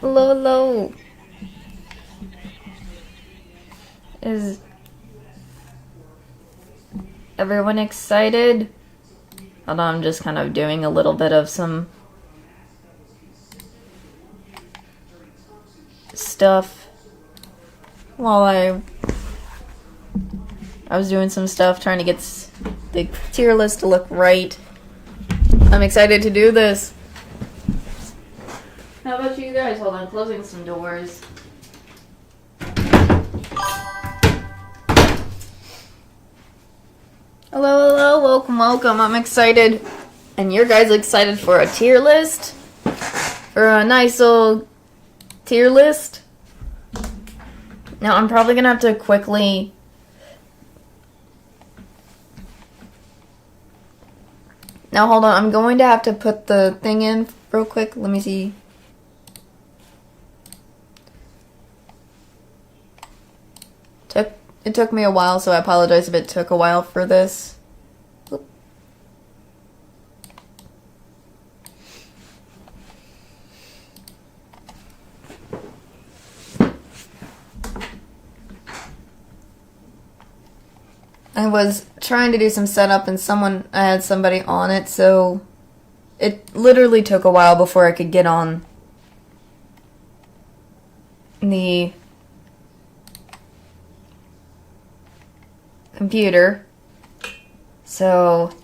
Hello, hello. Is everyone excited? Hold on, I'm just kind of doing a little bit of some stuff while I was doing some stuff trying to get the tier list to look right. I'm excited to do this. How about you guys? Hold on, closing some doors. Hello, hello, welcome, welcome. I'm excited. And your guys excited for a tier list? For a nice little tier list? Now, I'm probably gonna have to quickly... Now, hold on. I'm going to have to put the thing in real quick. Let me see. It took me a while, so I apologize if it took a while for this. Oop. I was trying to do some setup and I had somebody on it, so it literally took a while before I could get on the computer. So,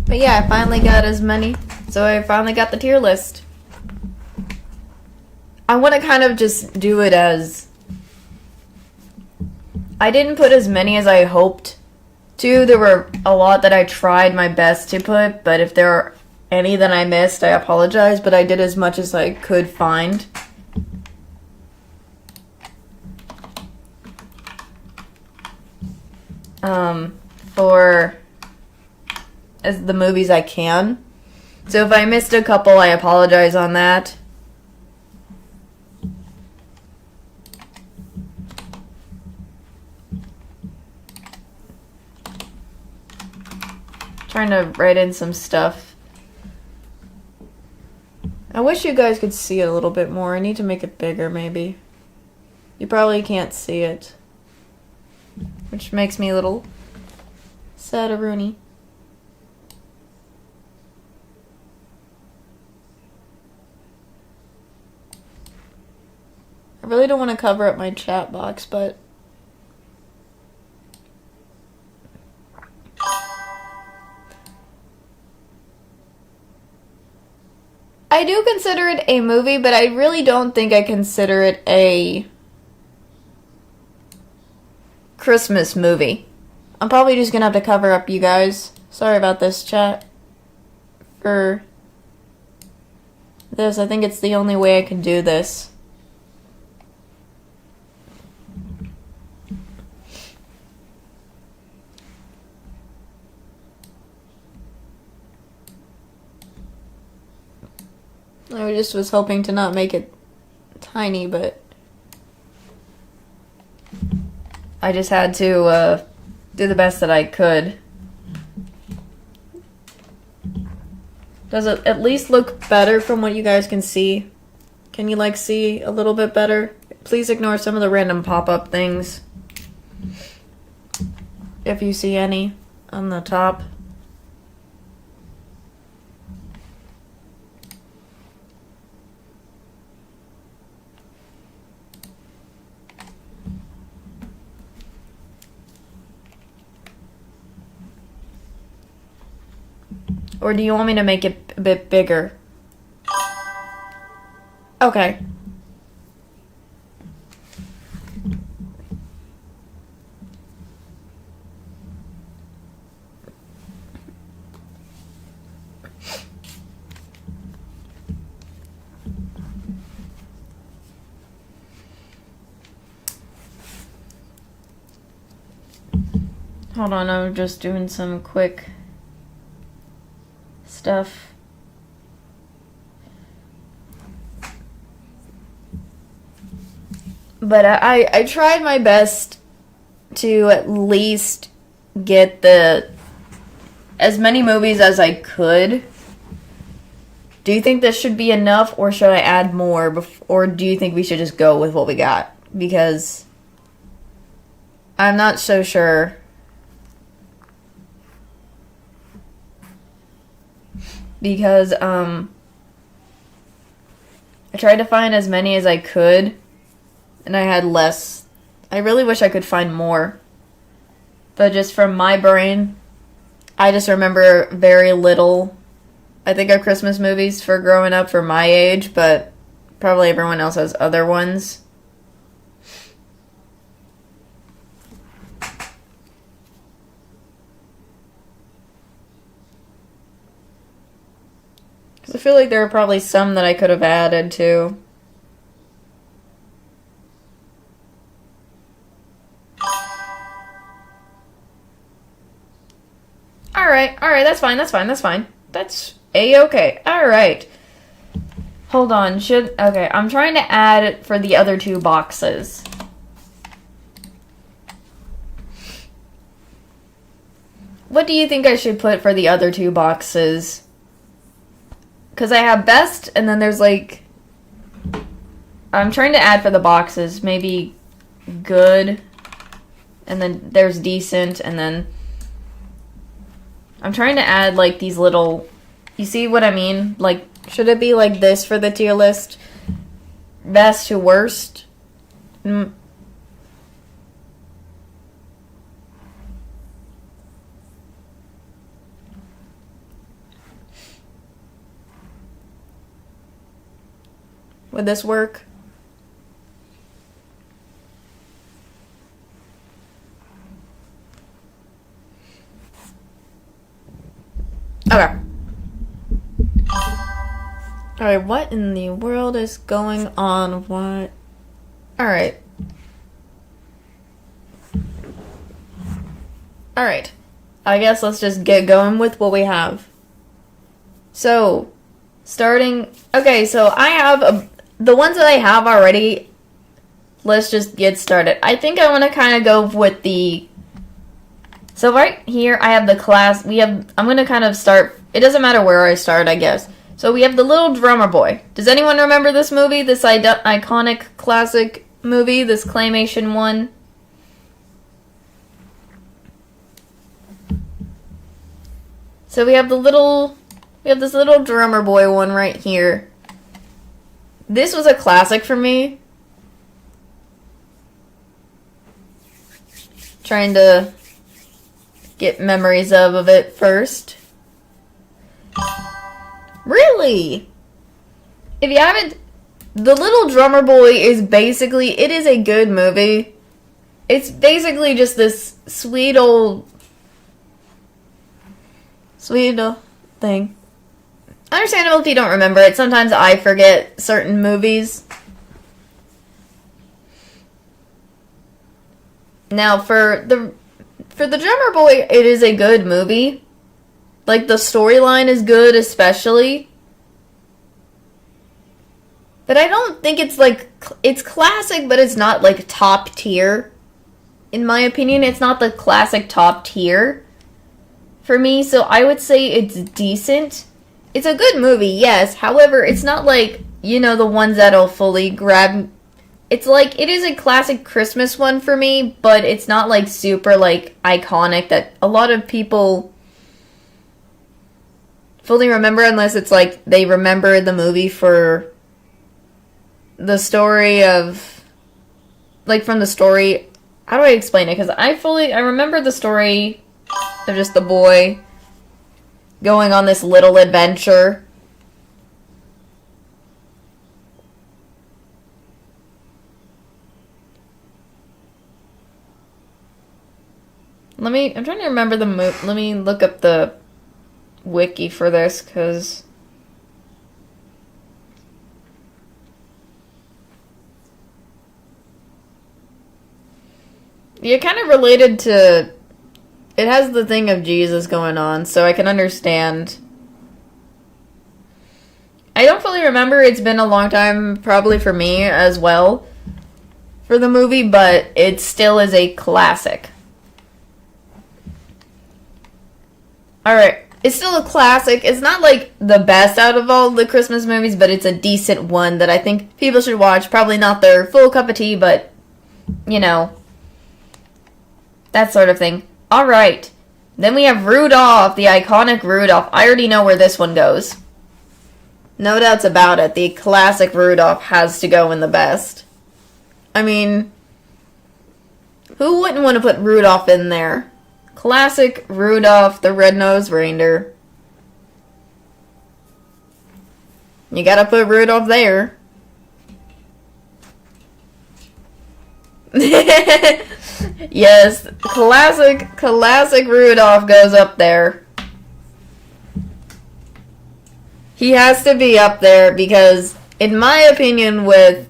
but yeah, I finally got I finally got the tier list. I want to kind of just do it as, I didn't put as many as I hoped to. There were a lot that I tried my best to put, but if there are any that I missed, I apologize, but I did as much as I could find. For as the movies I can. So if I missed a couple, I apologize on that. Trying to write in some stuff. I wish you guys could see it a little bit more. I need to make it bigger, maybe. You probably can't see it, which makes me a little sad-a-rooney. I really don't want to cover up my chat box, but I do consider it a movie, but I really don't think I consider it a Christmas movie. I'm probably just gonna have to cover up you guys. Sorry about this, chat. For this, I think it's the only way I can do this. I just was hoping to not make it tiny, but I just had to do the best that I could. Does it at least look better from what you guys can see? Can you see a little bit better? Please ignore some of the random pop-up things, if you see any on the top. Or do you want me to make it a bit bigger? Okay. Hold on, I'm just doing some quick stuff. But I tried my best to at least get as many movies as I could Do you think this should be enough, or should I add more, or do you think we should just go with what we got? Because I'm not so sure. Because, I tried to find as many as I could, and I had less. I really wish I could find more. But just from my brain, I just remember very little. I think of Christmas movies for growing up for my age, but probably everyone else has other ones. Because I feel like there are probably some that I could have added too. Alright, that's fine. That's A-okay. Alright. Hold on, okay, I'm trying to add it for the other two boxes. What do you think I should put for the other two boxes? Because I have best, and then there's like... I'm trying to add for the boxes, maybe good, and then there's decent, and then... I'm trying to add like these little... You see what I mean? Like, should it be like this for the tier list? Best to worst? Would this work? Okay. Alright, what in the world is going on? What? Alright. Alright. I guess let's just get going with what we have. So, starting... Okay, so I have the ones that I have already. Let's just get started. I think I want to kind of go with the... So right here, I have the class... I'm going to kind of start... It doesn't matter where I start, I guess. So we have The Little Drummer Boy. Does anyone remember this movie? This iconic classic movie? This claymation one? So we have this Little Drummer Boy one right here. This was a classic for me. Trying to get memories of it first. Really? If you haven't... The Little Drummer Boy is basically... It is a good movie. It's basically just this sweet old thing. Understandable if you don't remember it. Sometimes I forget certain movies. Now, for the Drummer Boy, it is a good movie. Like, the storyline is good, especially. But I don't think it's, like... It's classic, but it's not, like, top tier. In my opinion, it's not the classic top tier for me. So I would say it's decent. It's a good movie, yes. However, it's not like, you know, the ones that'll fully grab... It's like, it is a classic Christmas one for me, but it's not, like, super, like, iconic that a lot of people fully remember, unless it's, like, they remember the movie for the story of, like, from the story... How do I explain it? Because I remember the story of just the boy going on this little adventure. I'm trying to remember the let me look up the wiki for this, because yeah, kind of related to... It has the thing of Jesus going on, so I can understand. I don't fully remember. It's been a long time, probably for me as well, for the movie, but it still is a classic. Alright, It's still a classic. It's not like the best out of all the Christmas movies, but it's a decent one that I think people should watch. Probably not their full cup of tea, but, you know, that sort of thing. Alright. Then we have Rudolph, the iconic Rudolph. I already know where this one goes. No doubts about it. The classic Rudolph has to go in the best. I mean, who wouldn't want to put Rudolph in there? Classic Rudolph the Red-Nosed Reindeer. You gotta put Rudolph there. Yes, classic Rudolph goes up there. He has to be up there because, in my opinion, with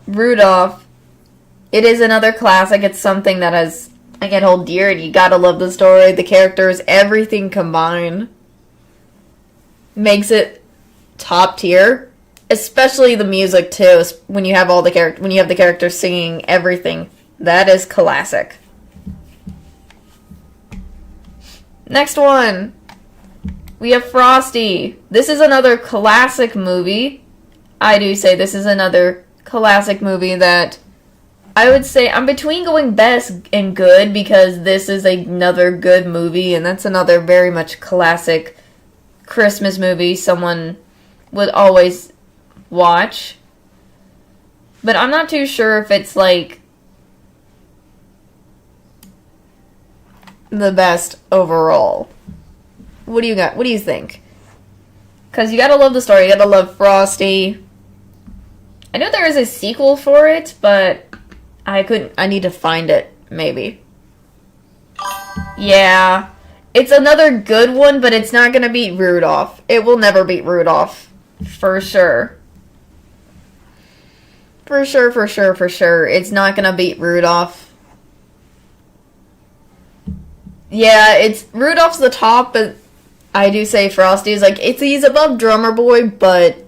Rudolph, it is another classic. It's something that I can hold dear, and you gotta love the story, the characters, everything combined makes it top tier. Especially the music too. When you have all the characters singing everything, that is classic. Next one, we have Frosty. This is another classic movie. I do say this is another classic movie that I would say I'm between going best and good because this is another good movie and that's another very much classic Christmas movie someone would always watch. But I'm not too sure if it's like the best overall. What do you got? What do you think? Because you gotta love the story. You gotta love Frosty. I know there is a sequel for it, but I need to find it, maybe. Yeah. It's another good one, but it's not gonna beat Rudolph. It will never beat Rudolph. For sure. For sure. It's not gonna beat Rudolph. Yeah, it's Rudolph's the top, but I do say Frosty is like he's above Drummer Boy, but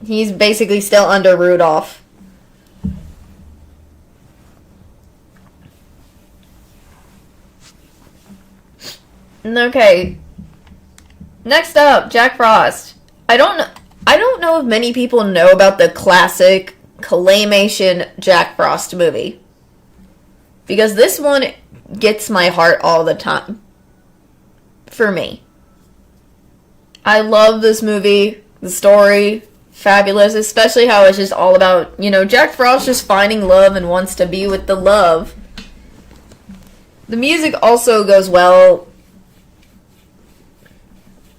he's basically still under Rudolph. Okay. Next up, Jack Frost. I don't know if many people know about the classic claymation Jack Frost movie. Because this one gets my heart all the time. For me. I love this movie. The story, fabulous. Especially how it's just all about, Jack Frost just finding love and wants to be with the love. The music also goes well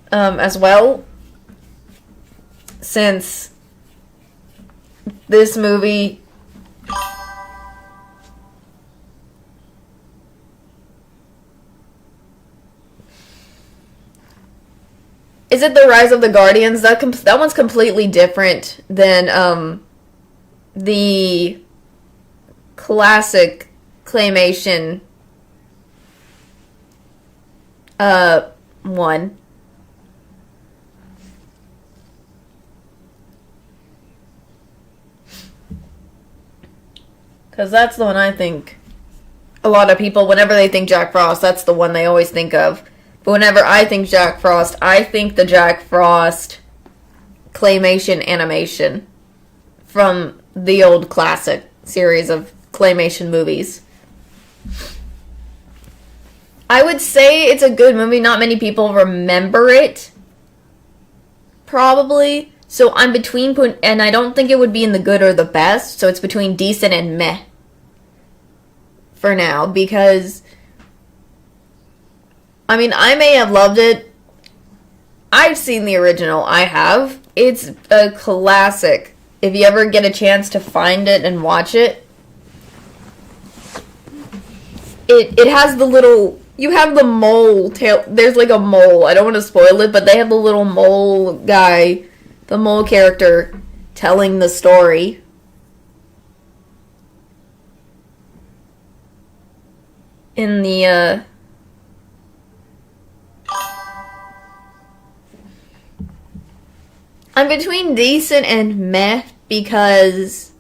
as well, since this movie is it The Rise of the Guardians? That one's completely different than the classic claymation one. Because that's the one I think a lot of people, whenever they think Jack Frost, that's the one they always think of. But whenever I think Jack Frost, I think the Jack Frost claymation animation from the old classic series of claymation movies. I would say it's a good movie. Not many people remember it. Probably. So I'm between, and I don't think it would be in the good or the best, so it's between decent and meh for now, because, I mean, I may have loved it. I've seen the original, I have. It's a classic. If you ever get a chance to find it and watch it, it has the little, you have the mole tail, there's like a mole, I don't want to spoil it, but they have the little mole guy, the mole character telling the story. In the I'm between decent and meh because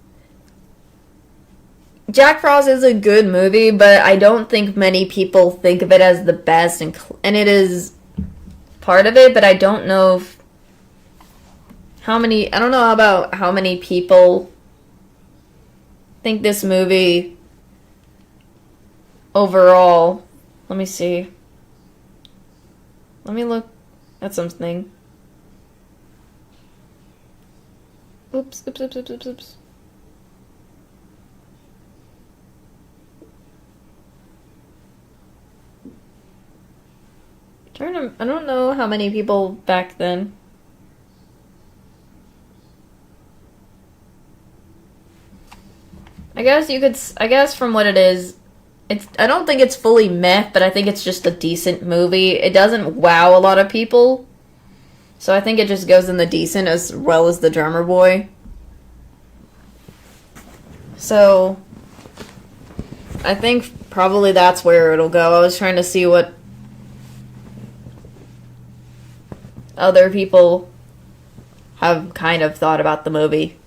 Jack Frost is a good movie, but I don't think many people think of it as the best, and it is part of it, but I don't know I don't know about how many people think this movie overall. Let me see. Let me look at something. Oops. I don't know how many people back then. I guess from what it is, I don't think it's fully meh, but I think it's just a decent movie. It doesn't wow a lot of people. So I think it just goes in the decent as well as The Drummer Boy. So I think probably that's where it'll go. I was trying to see what other people have kind of thought about the movie.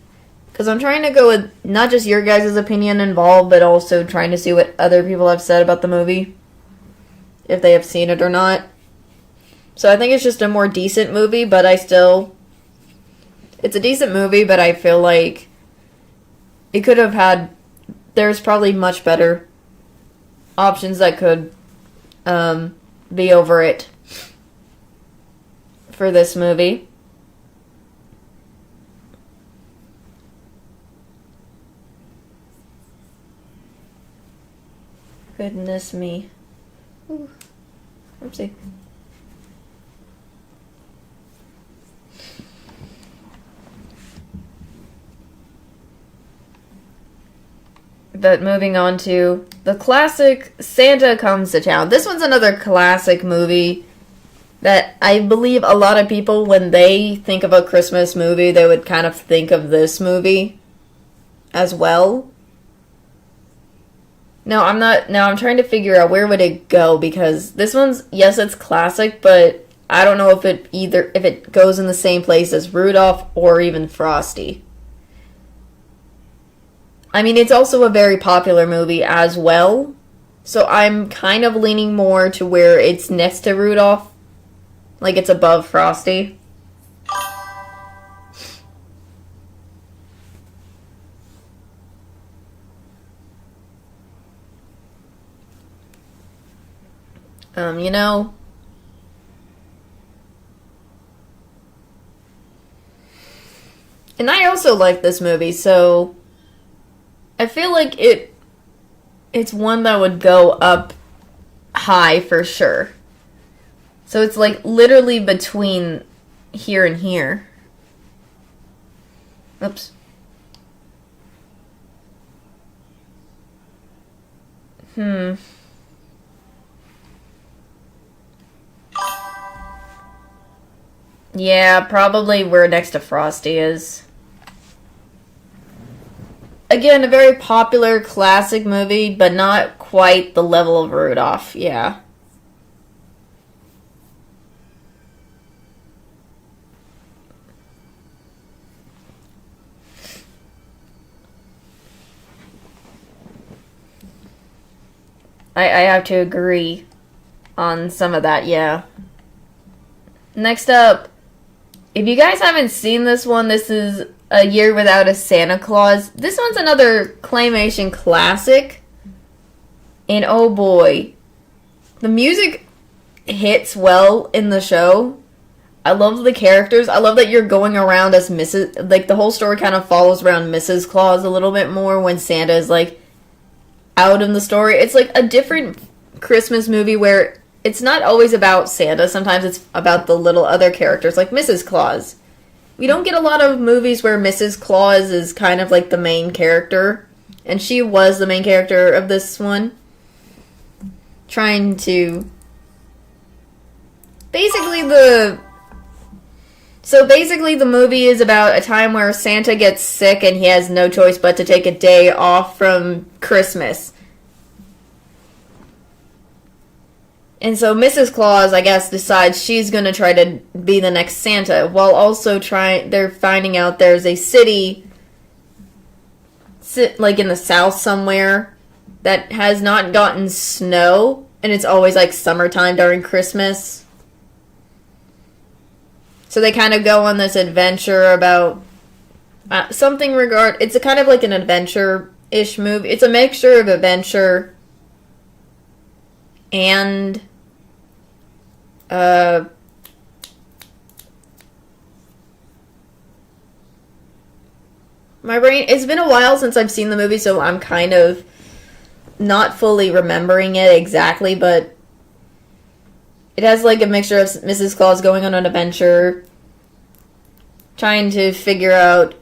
Because I'm trying to go with not just your guys' opinion involved, but also trying to see what other people have said about the movie. If they have seen it or not. So I think it's just a more decent movie, but it's a decent movie, but I feel like it could have there's probably much better options that could be over it for this movie. Goodness me. Ooh. Oopsie. But moving on to the classic Santa Comes to Town. This one's another classic movie that I believe a lot of people, when they think of a Christmas movie, they would kind of think of this movie as well. Now I'm trying to figure out where would it go, because this one's, yes, it's classic, but I don't know if it goes in the same place as Rudolph or even Frosty. I mean, it's also a very popular movie as well, so I'm kind of leaning more to where it's next to Rudolph, like it's above Frosty. You know, and I also like this movie, so I feel like it's one that would go up high for sure. So it's like literally between here and here. Oops. Yeah, probably where next to Frosty is. Again, a very popular classic movie, but not quite the level of Rudolph, yeah. I have to agree on some of that, yeah. Next up, if you guys haven't seen this one, this is A Year Without a Santa Claus. This one's another claymation classic. And oh boy, the music hits well in the show. I love the characters. I love that you're going around as Mrs. Like, the whole story kind of follows around Mrs. Claus a little bit more when Santa is, like, out in the story. It's like a different Christmas movie where it's not always about Santa. Sometimes it's about the little other characters, like Mrs. Claus. We don't get a lot of movies where Mrs. Claus is kind of like the main character. And she was the main character of this one. Basically the movie is about a time where Santa gets sick and he has no choice but to take a day off from Christmas. And so Mrs. Claus, I guess, decides she's going to try to be the next Santa, while also they're finding out there's a city, like in the south somewhere, that has not gotten snow, and it's always like summertime during Christmas. So they kind of go on this adventure about it's a kind of like an adventure-ish movie. It's a mixture of adventure and my brain, it's been a while since I've seen the movie, so I'm kind of not fully remembering it exactly, but it has like a mixture of Mrs. Claus going on an adventure, trying to figure out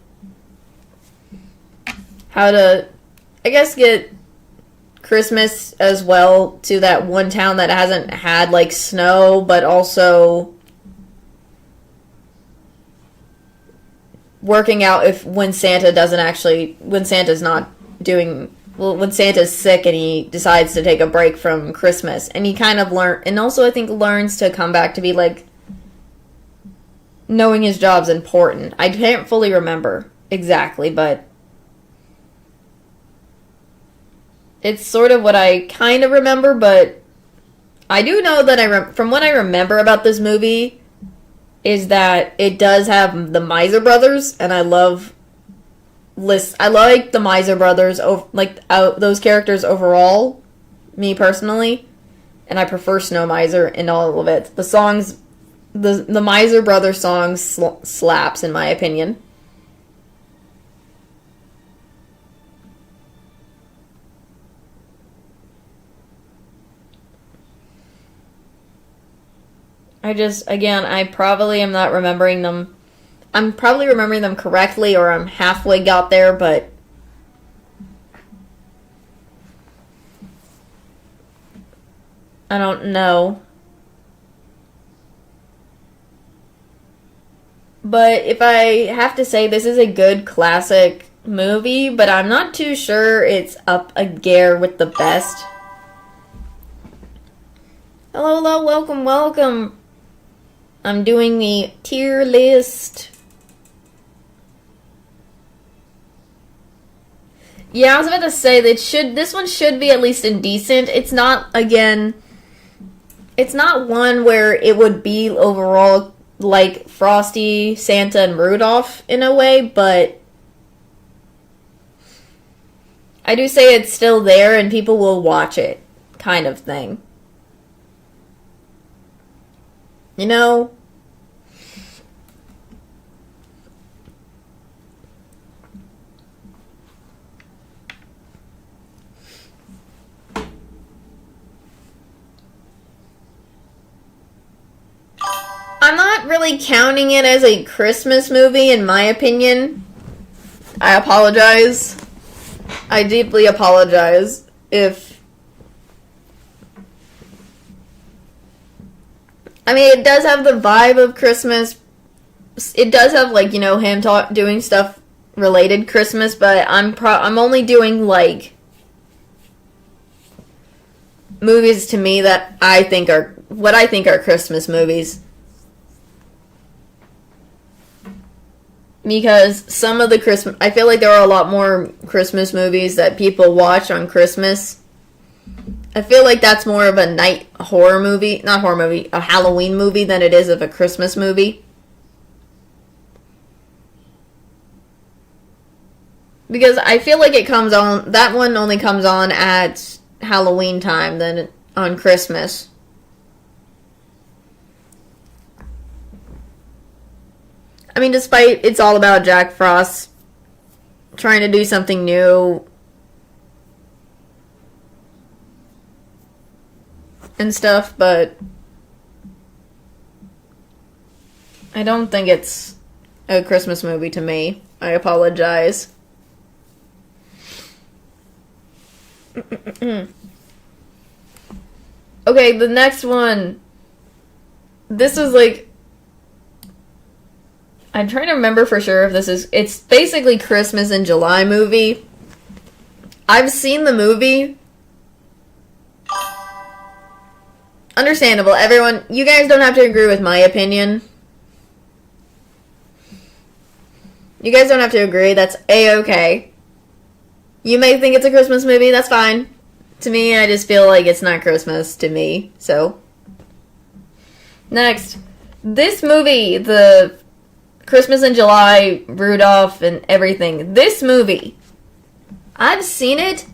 how to, I guess, get Christmas as well to that one town that hasn't had like snow, but also working out when Santa's sick and he decides to take a break from Christmas, and he kind of I think learns to come back to be like knowing his job's important. I can't fully remember exactly, but it's sort of what I kind of remember, but I do know that from what I remember about this movie is that it does have the Miser Brothers, and I like the Miser Brothers, those characters overall, me personally, and I prefer Snow Miser in all of it. The songs, the Miser Brothers songs slaps in my opinion. I probably am not remembering them. I'm probably remembering them correctly, or I'm halfway got there, but I don't know. But if I have to say, this is a good classic movie, but I'm not too sure it's up a gear with the best. Hello, welcome. I'm doing the tier list. Yeah, I was about to say that this one should be at least indecent. It's not one where it would be overall like Frosty, Santa, and Rudolph in a way, but I do say it's still there and people will watch it, kind of thing. You know? I'm not really counting it as a Christmas movie, in my opinion. I apologize. I deeply apologize if... I mean, it does have the vibe of Christmas. It does have, like, you know, him doing stuff related Christmas, but I'm only doing, like, movies to me that I think are Christmas movies. Because some of the I feel like there are a lot more Christmas movies that people watch on Christmas. I feel like that's more of a a Halloween movie than it is of a Christmas movie. Because I feel like that one only comes on at Halloween time than on Christmas. I mean, despite it's all about Jack Frost trying to do something new and stuff, but I don't think it's a Christmas movie to me. I apologize. Okay, the next one. This is like... I'm trying to remember for sure if it's basically Christmas in July movie. I've seen the movie. understandable. Everyone, you guys don't have to agree with my opinion. You guys don't have to agree. That's A-okay. You may think it's a Christmas movie. That's fine. To me, I just feel like it's not Christmas to me. So, next. This movie, the Christmas in July, Rudolph, and everything. This movie, I've seen it.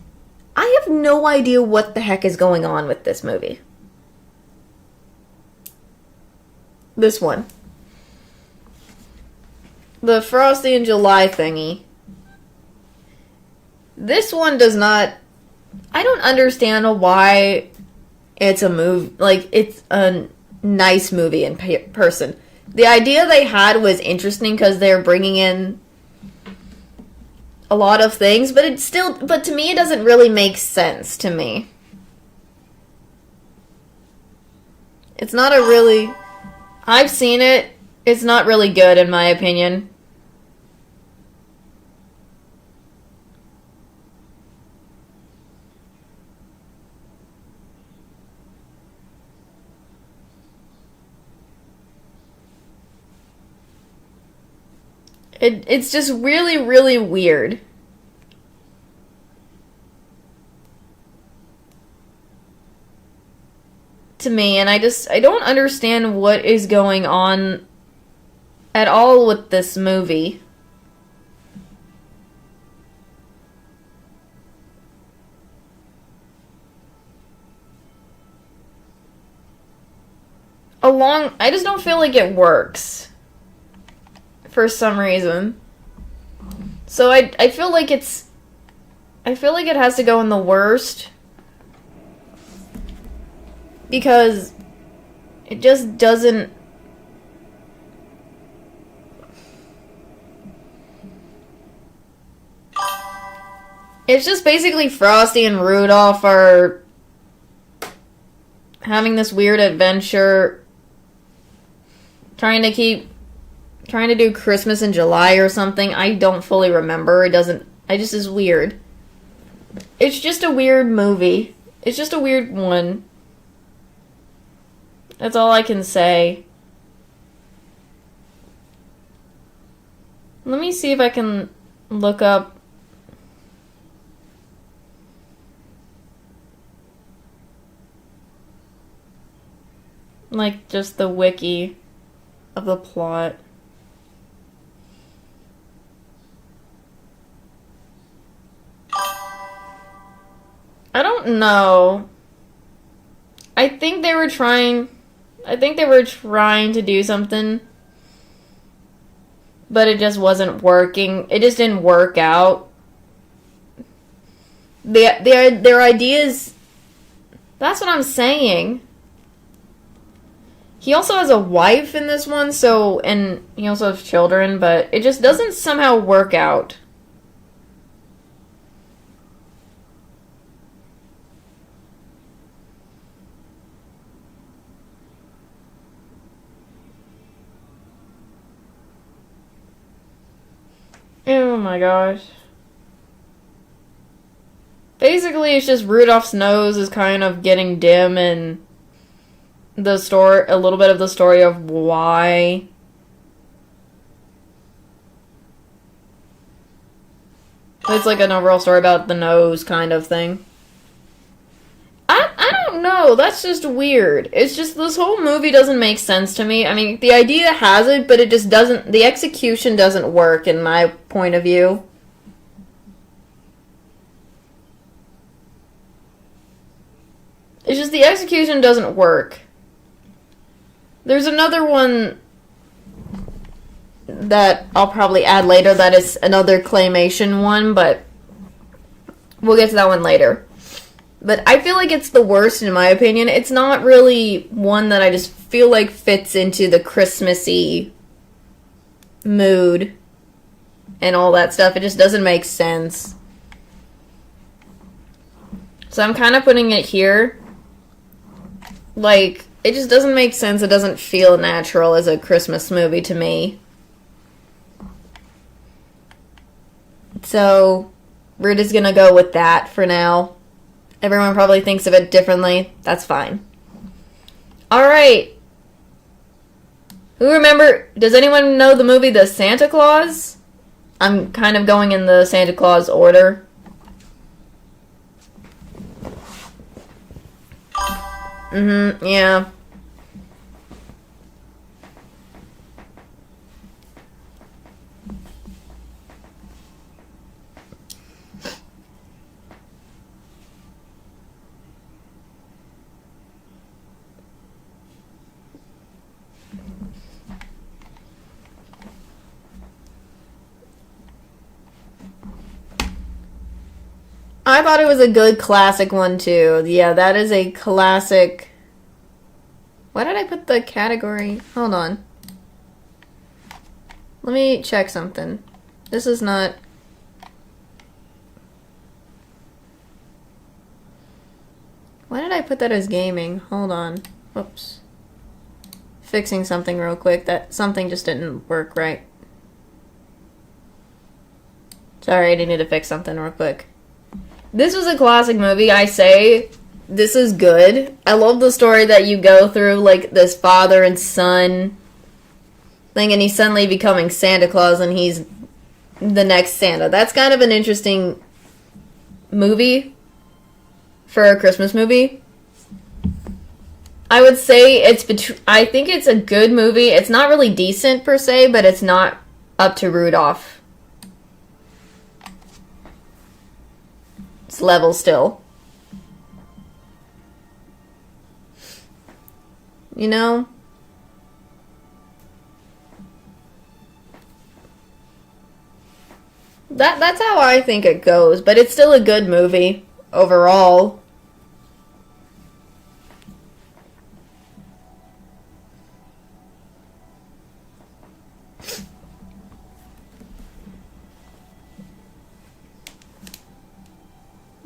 I have no idea what the heck is going on with this movie. This one. The Frosty in July thingy. This one does not... I don't understand why it's a movie... Like, it's a nice movie in person. The idea they had was interesting because they're bringing in a lot of things, but it's still... But to me, it doesn't really make sense to me. It's not a really... I've seen it. It's not really good, in my opinion. It's just really, really weird. To me, and I don't understand what is going on at all with this movie. I just don't feel like it works. For some reason. So I feel like it's... I feel like it has to go in the worst. Because it just doesn't... It's just basically Frosty and Rudolph are having this weird adventure, trying to do Christmas in July or something. I don't fully remember. It's weird. It's just a weird movie. It's just a weird one. That's all I can say. Let me see if I can look up. Like, just the wiki of the plot. I don't know. I think they were trying to do something, but it just wasn't working. It just didn't work out. Their ideas... That's what I'm saying. He also has a wife in this one, and he also has children, but it just doesn't somehow work out. Oh my gosh. Basically, it's just Rudolph's nose is kind of getting dim, and a little bit of the story of why. It's like an overall story about the nose kind of thing. I don't know. That's just weird. It's just this whole movie doesn't make sense to me. I mean, the idea has it, but it just doesn't... The execution doesn't work in my point of view. It's just the execution doesn't work. There's another one that I'll probably add later that is another claymation one, but we'll get to that one later. But I feel like it's the worst in my opinion. It's not really one that I just feel like fits into the Christmassy mood and all that stuff. It just doesn't make sense. So I'm kind of putting it here. Like, it just doesn't make sense. It doesn't feel natural as a Christmas movie to me. So, we're just gonna go with that for now. Everyone probably thinks of it differently. That's fine. Alright. Does anyone know the movie The Santa Claus? I'm kind of going in the Santa Claus order. Yeah. I thought it was a good classic one too. Yeah, that is a classic. Why did I put the category? Hold on. Let me check something. This is not... Why did I put that as gaming? Hold on. Whoops. Fixing something real quick. That something just didn't work right. Sorry, I need to fix something real quick. This was a classic movie, I say. This is good. I love the story that you go through, like, this father and son thing, and he's suddenly becoming Santa Claus, and he's the next Santa. That's kind of an interesting movie for a Christmas movie. I would say I think it's a good movie. It's not really decent, per se, but it's not up to Rudolph. It's level still. You know? That's how I think it goes, but it's still a good movie overall.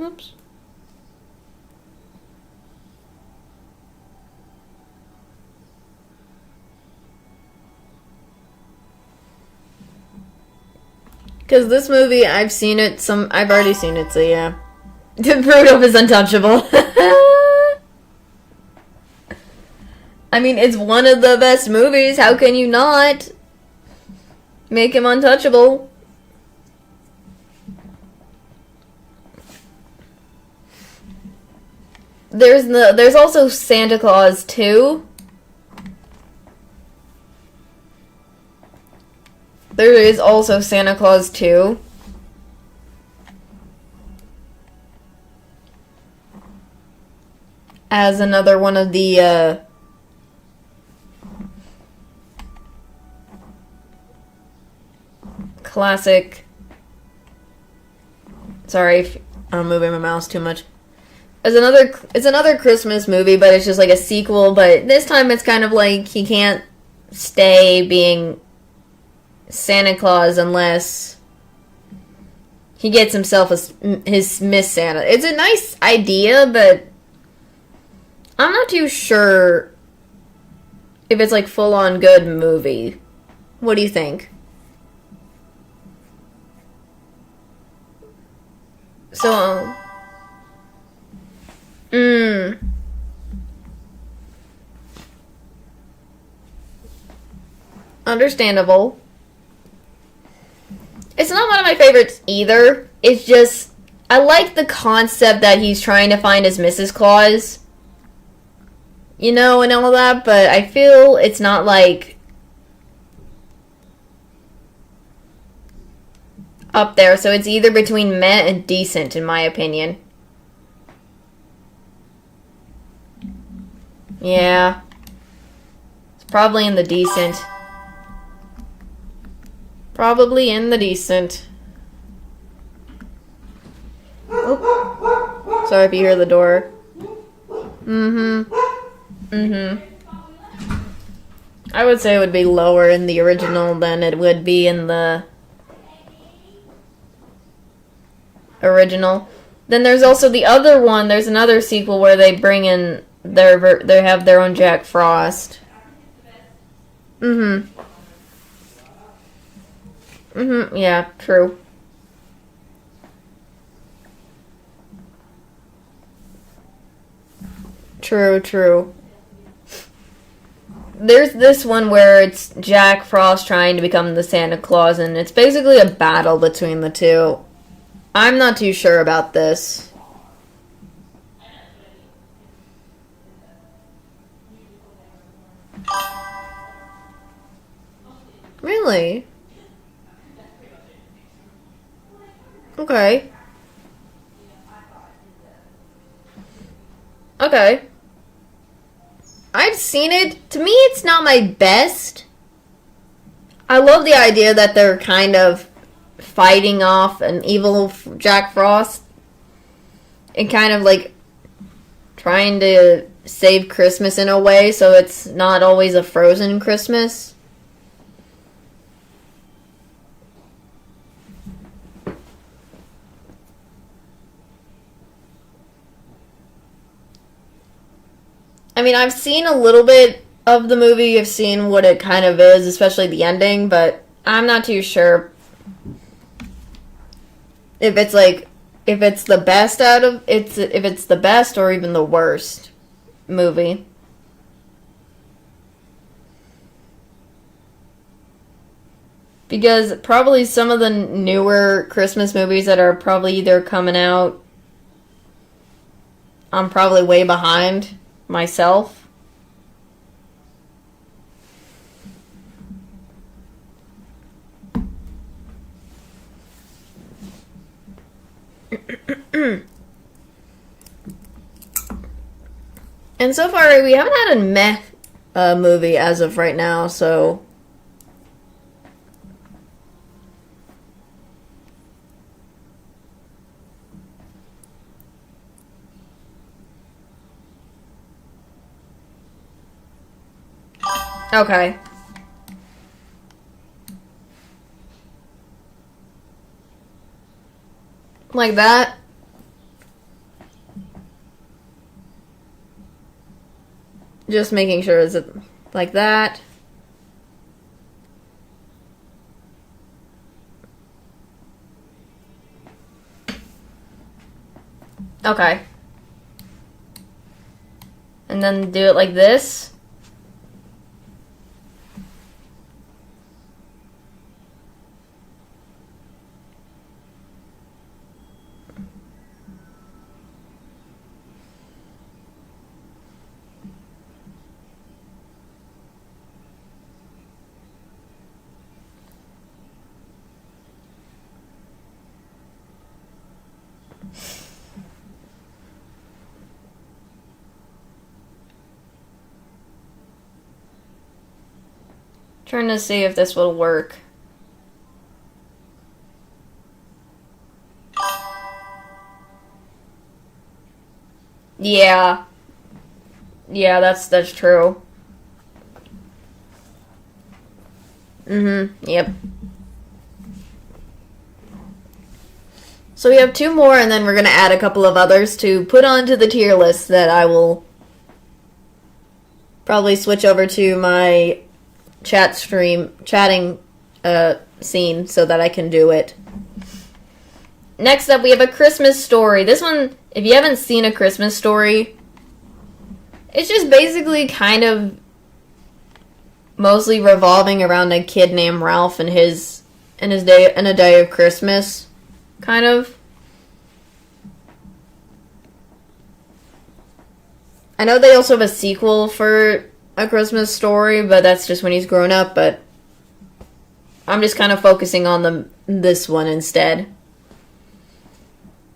Oops. Because this movie, I've already seen it, so yeah. Rudolph is untouchable. I mean, it's one of the best movies. How can you not make him untouchable? There's also Santa Claus 2. There is also Santa Claus 2. As another one of the, classic... Sorry if I'm moving my mouse too much. It's another Christmas movie, but it's just like a sequel, but this time it's kind of like he can't stay being Santa Claus unless he gets himself his Miss Santa. It's a nice idea, but I'm not too sure if it's like full-on good movie. What do you think? So, understandable. It's not one of my favorites either. It's just, I like the concept that he's trying to find his Mrs. Claus. You know, and all that, but I feel it's not like up there, so it's either between meh and decent, in my opinion. Yeah. It's probably in the decent. Probably in the decent. Oh. Sorry if you hear the door. I would say it would be lower in the original than it would be in the original. Then there's also the other one. There's another sequel where they bring in they have their own Jack Frost. Yeah, true. True. there's this one where it's Jack Frost trying to become the Santa Claus, and it's basically a battle between the two. I'm not too sure about this. Really? Okay. Okay. I've seen it. To me, it's not my best. I love the idea that they're kind of fighting off an evil Jack Frost and kind of like trying to save Christmas in a way so it's not always a frozen Christmas. I mean, I've seen a little bit of the movie. I've seen what it kind of is, especially the ending, but I'm not too sure if it's like if it's the best out of if it's the best or even the worst movie. Because probably some of the newer Christmas movies that are probably either coming out, I'm probably way behind myself. And so far, we haven't had a meh movie as of right now, so. Okay. Like that. Just making sure it's like that. Okay. And then do it like this. Trying to see if this will work. Yeah. Yeah, that's true. Yep. So we have two more, and then we're going to add a couple of others to put onto the tier list that I will probably switch over to my chatting scene so that I can do it. Next up, we have A Christmas Story. This one, if you haven't seen A Christmas Story, it's just basically kind of mostly revolving around a kid named Ralph and a day of Christmas, kind of. I know they also have a sequel for A Christmas Story, but that's just when he's grown up, but I'm just kind of focusing on this one instead.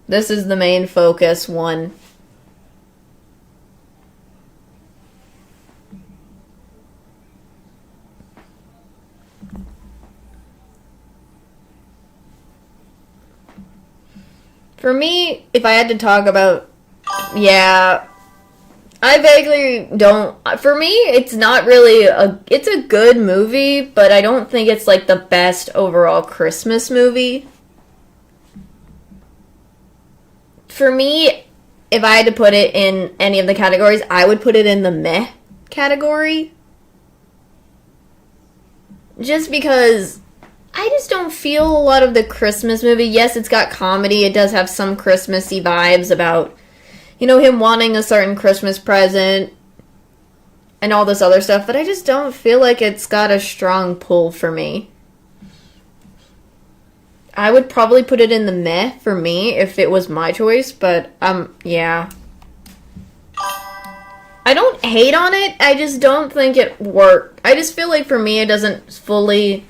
This is the main focus one. For me, if I had to talk about, yeah, I vaguely don't, for me, it's not really it's a good movie, but I don't think it's like the best overall Christmas movie. For me, if I had to put it in any of the categories, I would put it in the meh category. Just because I just don't feel a lot of the Christmas movie. Yes, it's got comedy. It does have some Christmassy vibes about, him wanting a certain Christmas present and all this other stuff, but I just don't feel like it's got a strong pull for me. I would probably put it in the meh for me if it was my choice, but yeah. I don't hate on it, I just don't think it worked. I just feel like for me it doesn't fully...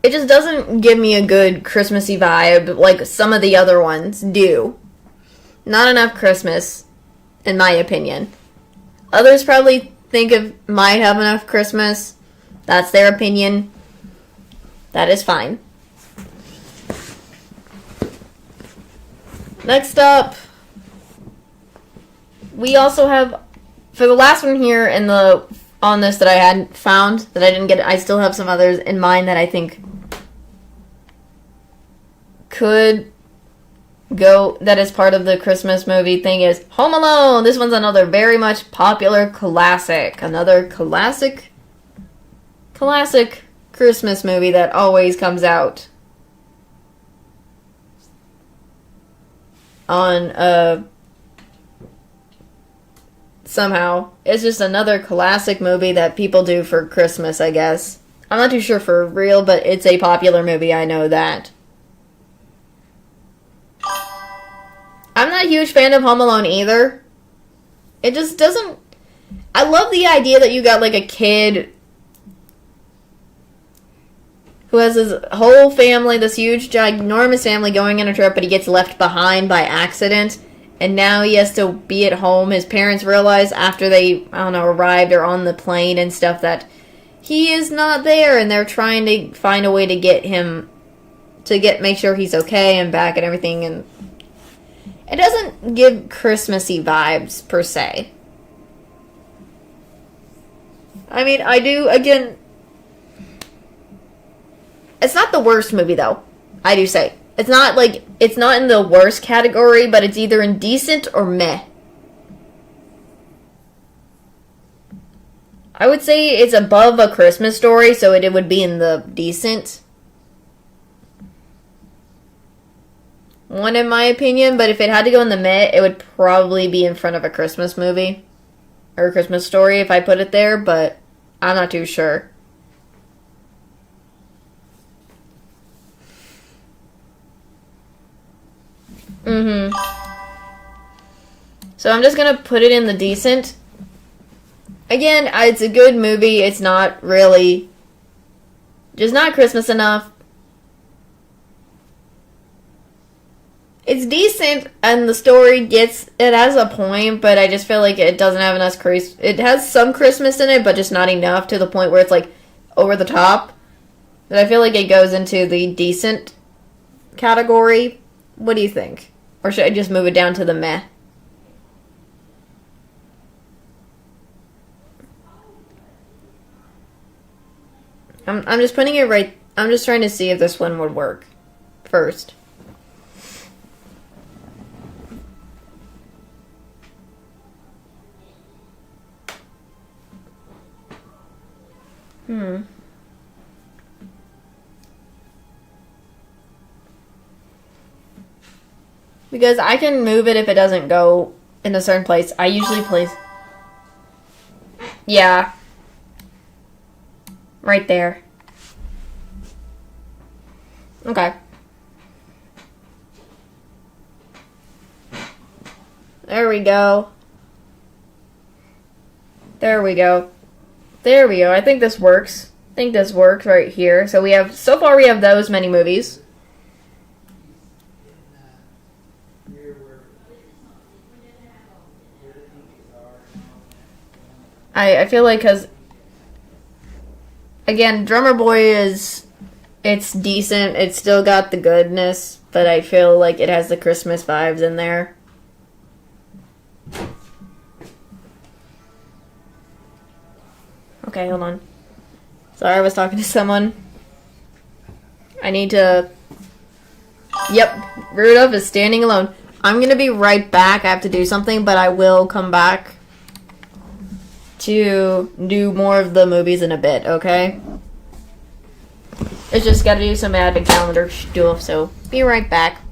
It just doesn't give me a good Christmassy vibe like some of the other ones do. Not enough Christmas, in my opinion. Others probably think it might have enough Christmas. That's their opinion. That is fine. Next up, we also have, for the last one here on this that I hadn't found, that I didn't get, I still have some others in mind that I think could go, that is part of the Christmas movie thing, is Home Alone. This one's another very much popular classic. Another classic Christmas movie that always comes out on, somehow. It's just another classic movie that people do for Christmas, I guess. I'm not too sure for real, but it's a popular movie, I know that. I'm not a huge fan of Home Alone either. It just doesn't... I love the idea that you got like a kid who has his whole family, this huge, ginormous family going on a trip, but he gets left behind by accident. And now he has to be at home. His parents realize after they, I don't know, arrived or on the plane and stuff that he is not there. And they're trying to find a way to get him, make sure he's okay and back and everything. And it doesn't give Christmassy vibes, per se. I mean, I do, again, it's not the worst movie, though. I do say. It's not in the worst category, but it's either in decent or meh. I would say it's above A Christmas Story, so it would be in the decent one, in my opinion. But if it had to go in the meh, it would probably be in front of A Christmas Movie. Or A Christmas Story, if I put it there, but I'm not too sure. So I'm just gonna put it in the decent. Again, it's a good movie. It's not really... just not Christmas enough. It's decent, and the story it has a point, but I just feel like it doesn't have enough Christmas. It has some Christmas in it, but just not enough to the point where it's like over the top. But I feel like it goes into the decent category. What do you think? Or should I just move it down to the meh? I'm just putting it right... I'm just trying to see if this one would work first. Because I can move it if it doesn't go in a certain place. I usually place... yeah. Right there. Okay. There we go. There we go. There we go. I think this works. I think this works right here. So so far we have those many movies. I feel like, because, again, Drummer Boy it's decent. It's still got the goodness, but I feel like it has the Christmas vibes in there. Okay, hold on. Sorry, I was talking to someone. I need to... Yep, Rudolph is standing alone. I'm going to be right back. I have to do something, but I will come back to do more of the movies in a bit, okay? It's just got to do some advent calendar stuff, so be right back.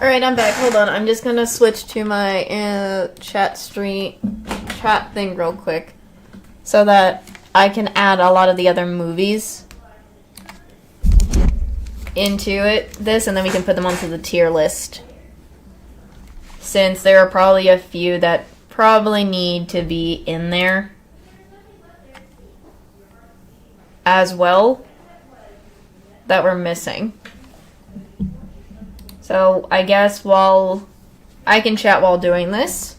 Alright, I'm back. Hold on. I'm just gonna switch to my chat thing real quick so that I can add a lot of the other movies into this, and then we can put them onto the tier list. Since there are probably a few that probably need to be in there as well that we're missing. So I guess while I can chat while doing this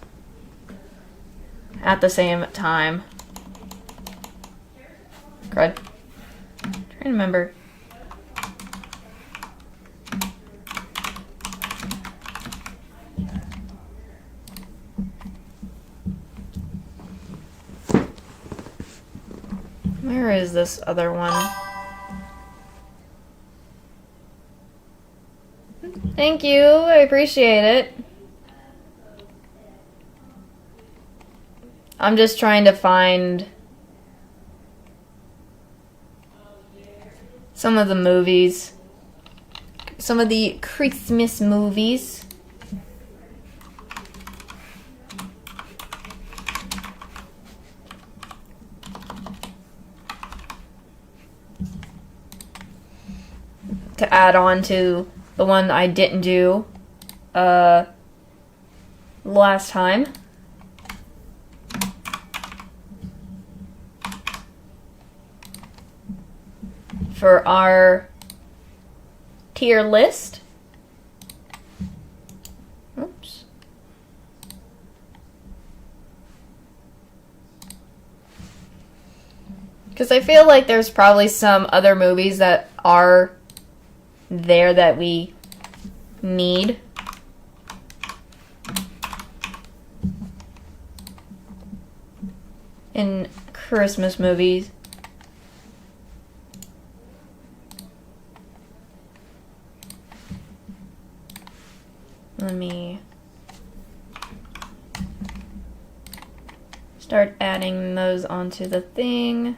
at the same time. Crud. Trying to remember. Where is this other one? Thank you, I appreciate it. I'm just trying to find some of the movies. Some of the Christmas movies. To add on to the one I didn't do last time. For our tier list. Oops. Because I feel like there's probably some other movies that are there that we need. In Christmas movies. Let me start adding those onto the thing.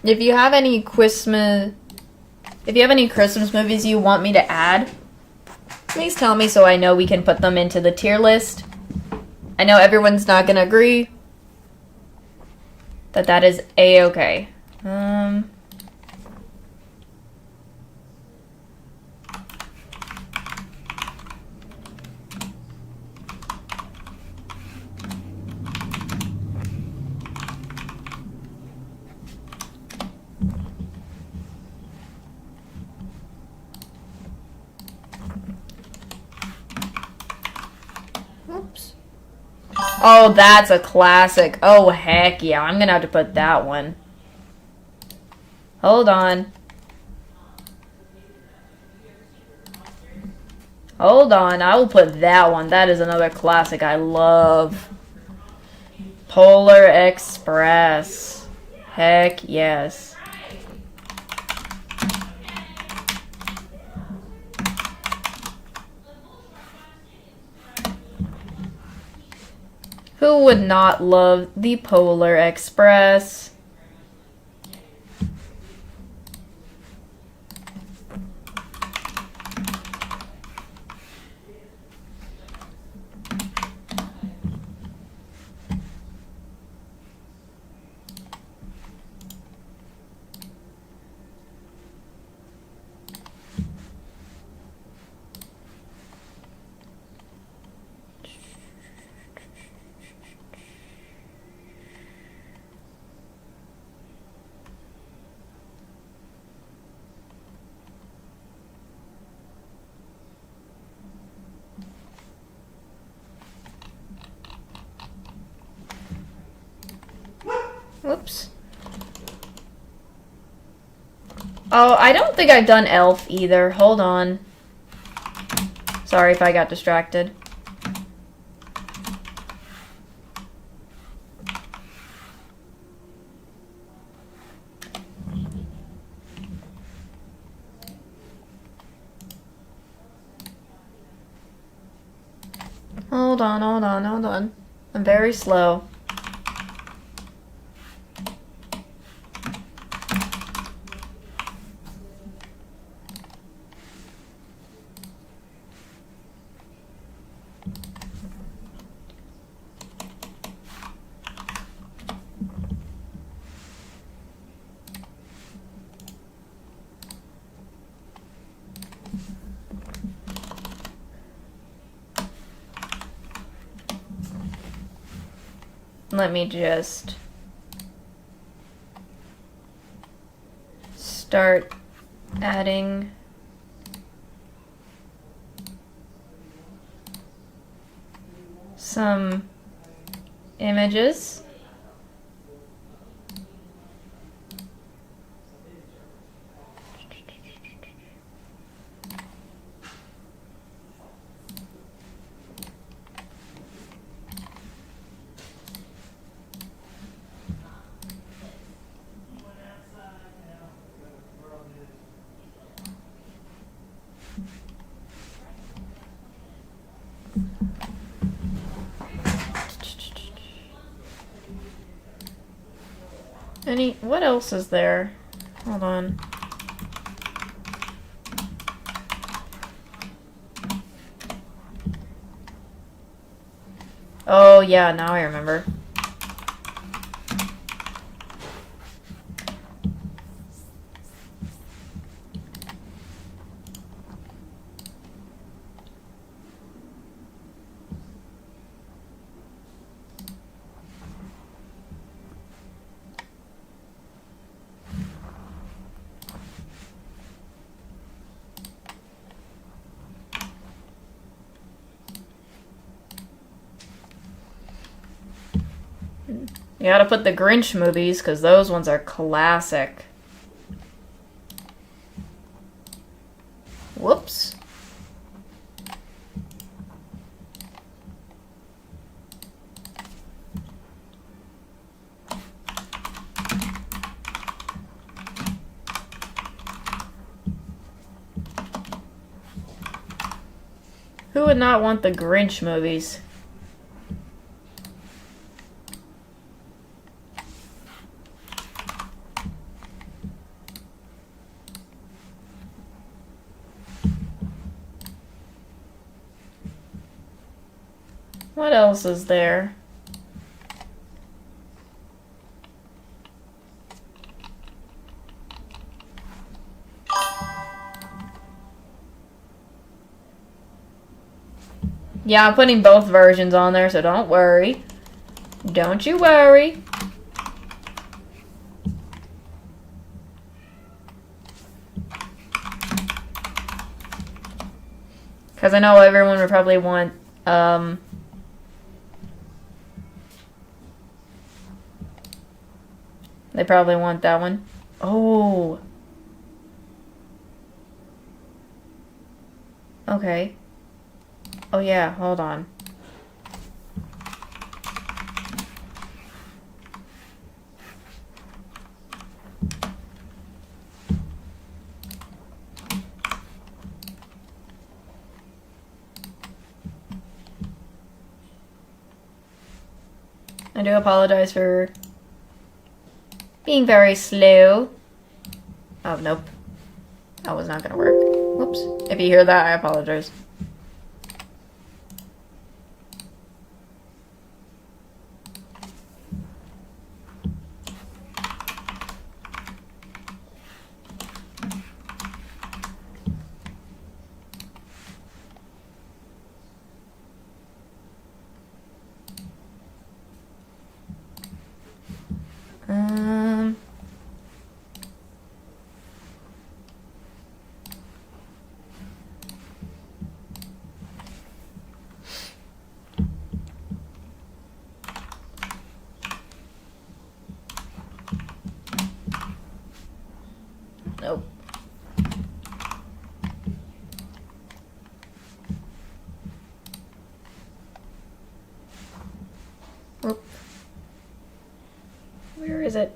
If you have any Christmas movies you want me to add, please tell me so I know we can put them into the tier list. I know everyone's not gonna agree that is a-okay. Oops. Oh, that's a classic. Oh, heck yeah. I'm gonna have to put that one. Hold on. Hold on. I will put that one. That is another classic I love. Polar Express. Heck yes. Who would not love the Polar Express? Whoops. Oh, I don't think I've done Elf either. Hold on. Sorry if I got distracted. Hold on. I'm very slow. let me just start adding some images. What else is there? Hold on. Oh yeah, now I remember. You gotta put the Grinch movies, because those ones are classic. Whoops. Who would not want the Grinch movies? What else is there? Yeah, I'm putting both versions on there, so don't worry. Don't you worry. Because I know everyone would probably want, they probably want that one. Oh. Okay. Oh yeah, hold on. I do apologize for being very slow. Oh, nope. That was not gonna work. Whoops. If you hear that, I apologize. Nope. Whoop. Where is it?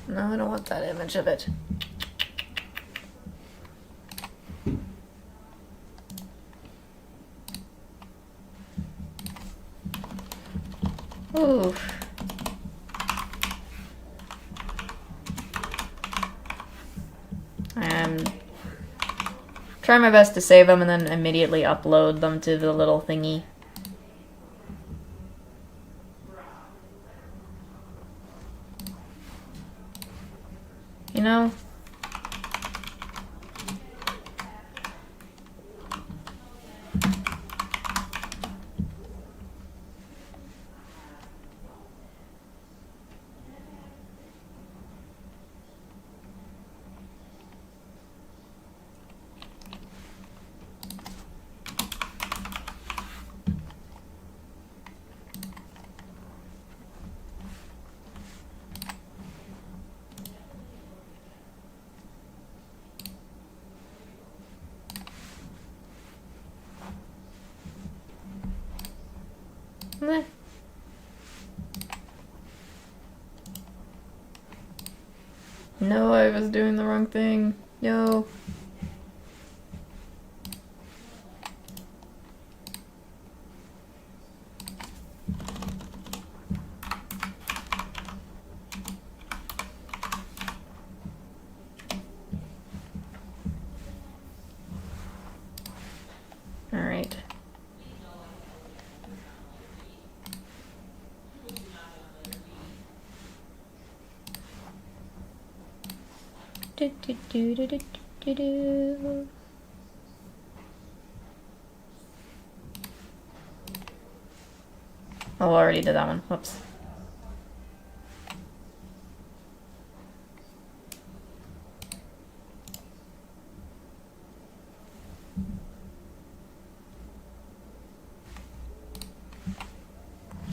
No, I don't want that image of it. Ooh. I'm trying my best to save them and then immediately upload them to the little thingy. You know? Meh. No, I was doing the wrong thing. No. All right. Do, do, do, do, do, do, do. Oh, I already did that one. Whoops.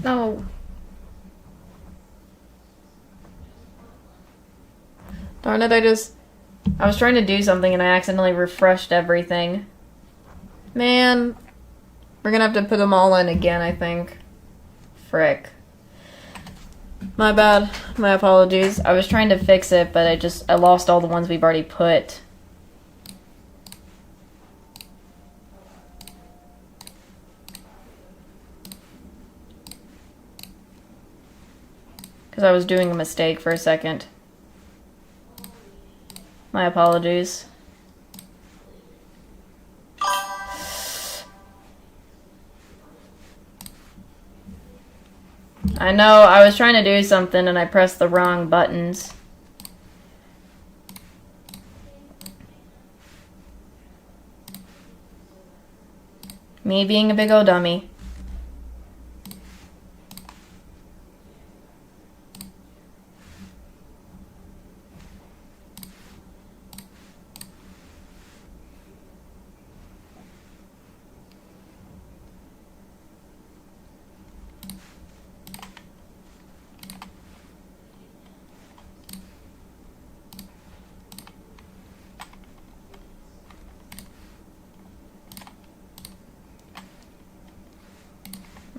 No. Darn it, I was trying to do something and I accidentally refreshed everything. Man. We're gonna have to put them all in again, I think. Frick. My bad. My apologies. I was trying to fix it, but I lost all the ones we've already put. Because I was doing a mistake for a second. My apologies. I know, I was trying to do something and I pressed the wrong buttons. Me being a big old dummy.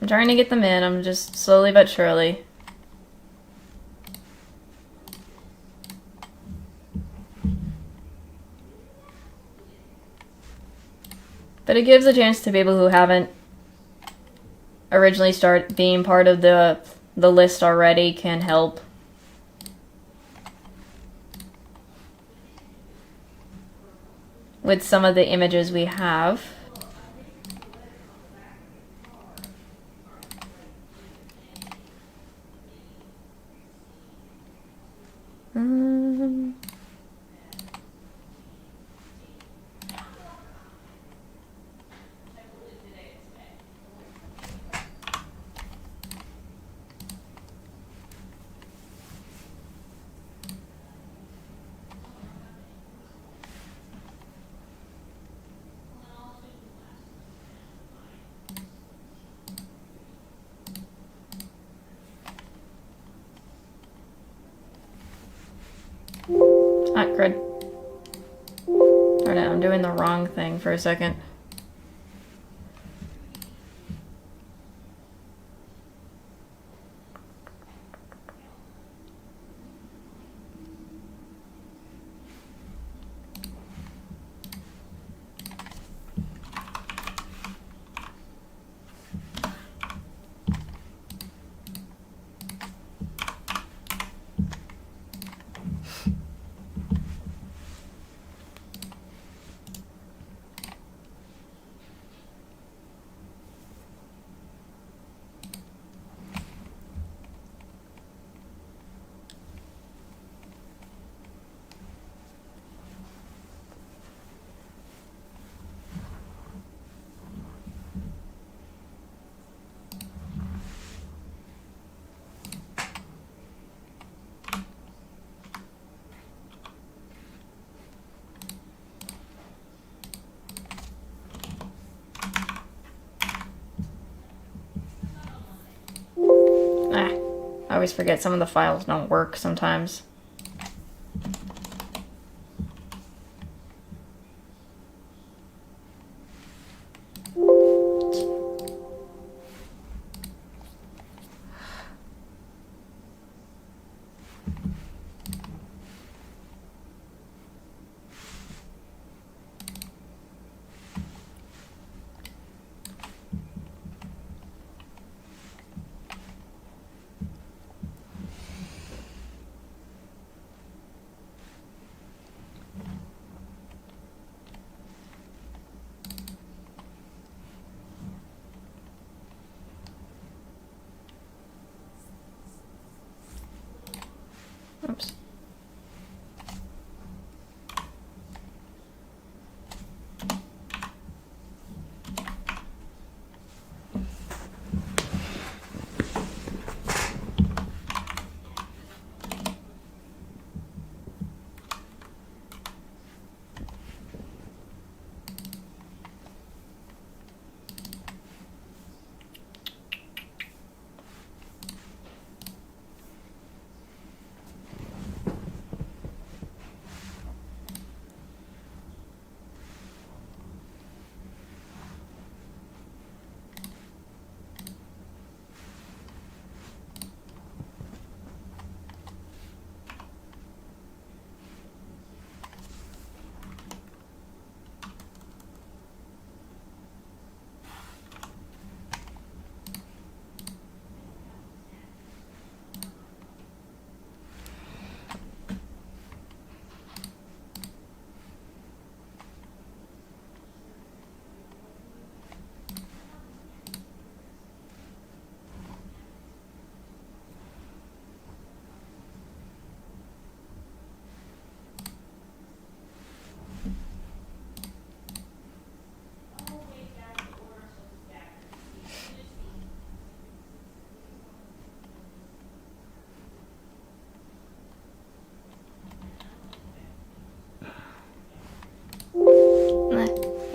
I'm trying to get them in, I'm just slowly but surely. But it gives a chance to people who haven't originally start being part of the list already can help. With some of the images we have. Ah, crud. Darn it, I'm doing the wrong thing for a second. I always forget some of the files don't work sometimes.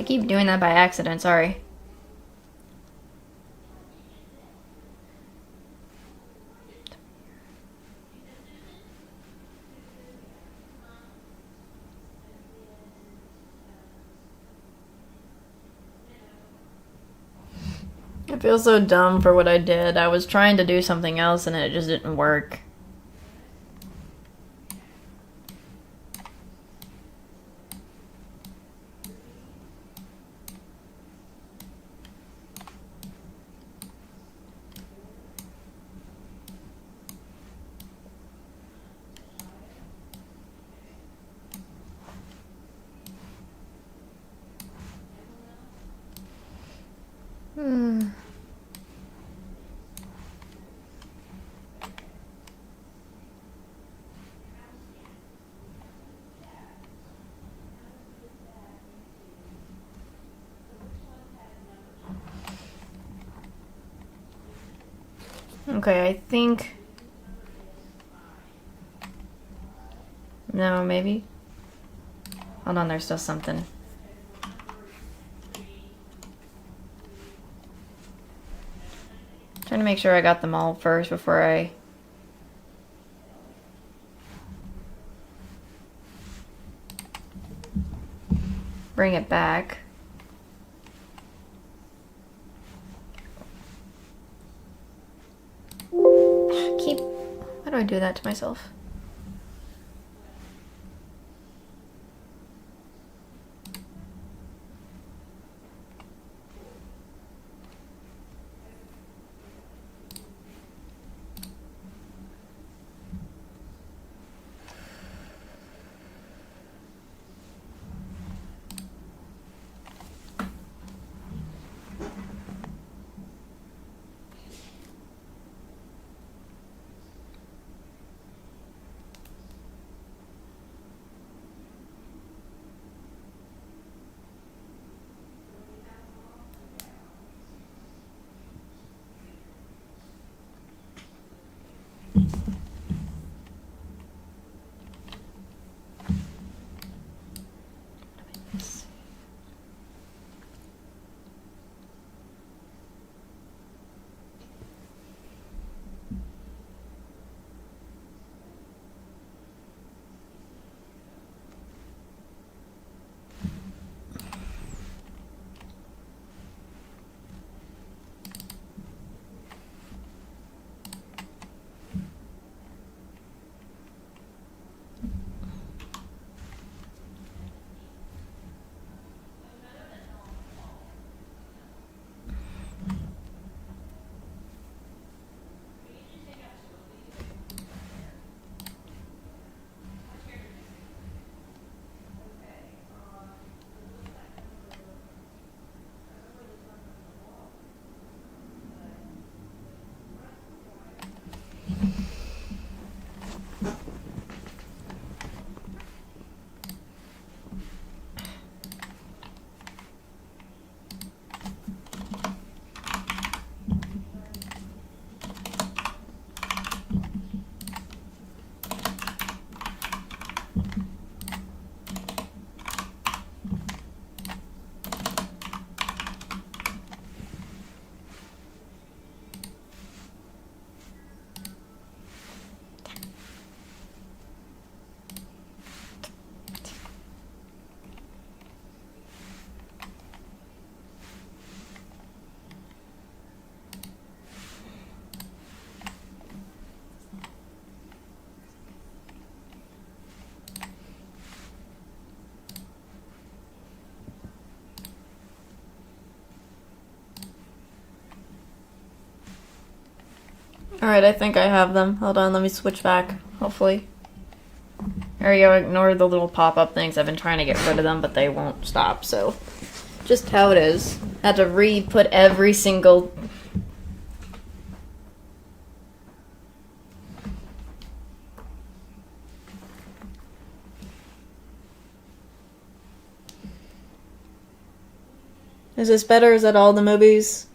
keep doing that by accident, sorry. I feel so dumb for what I did. I was trying to do something else and it just didn't work. Okay, I think... No, maybe? Hold on, there's still something. Trying to make sure I got them all first before I... bring it back. Why do I do that to myself? Alright, I think I have them. Hold on, let me switch back, hopefully. There we go, ignore the little pop-up things. I've been trying to get rid of them, but they won't stop, so... Just how it is. I had to re-put every single... Is this better? Is that all the movies?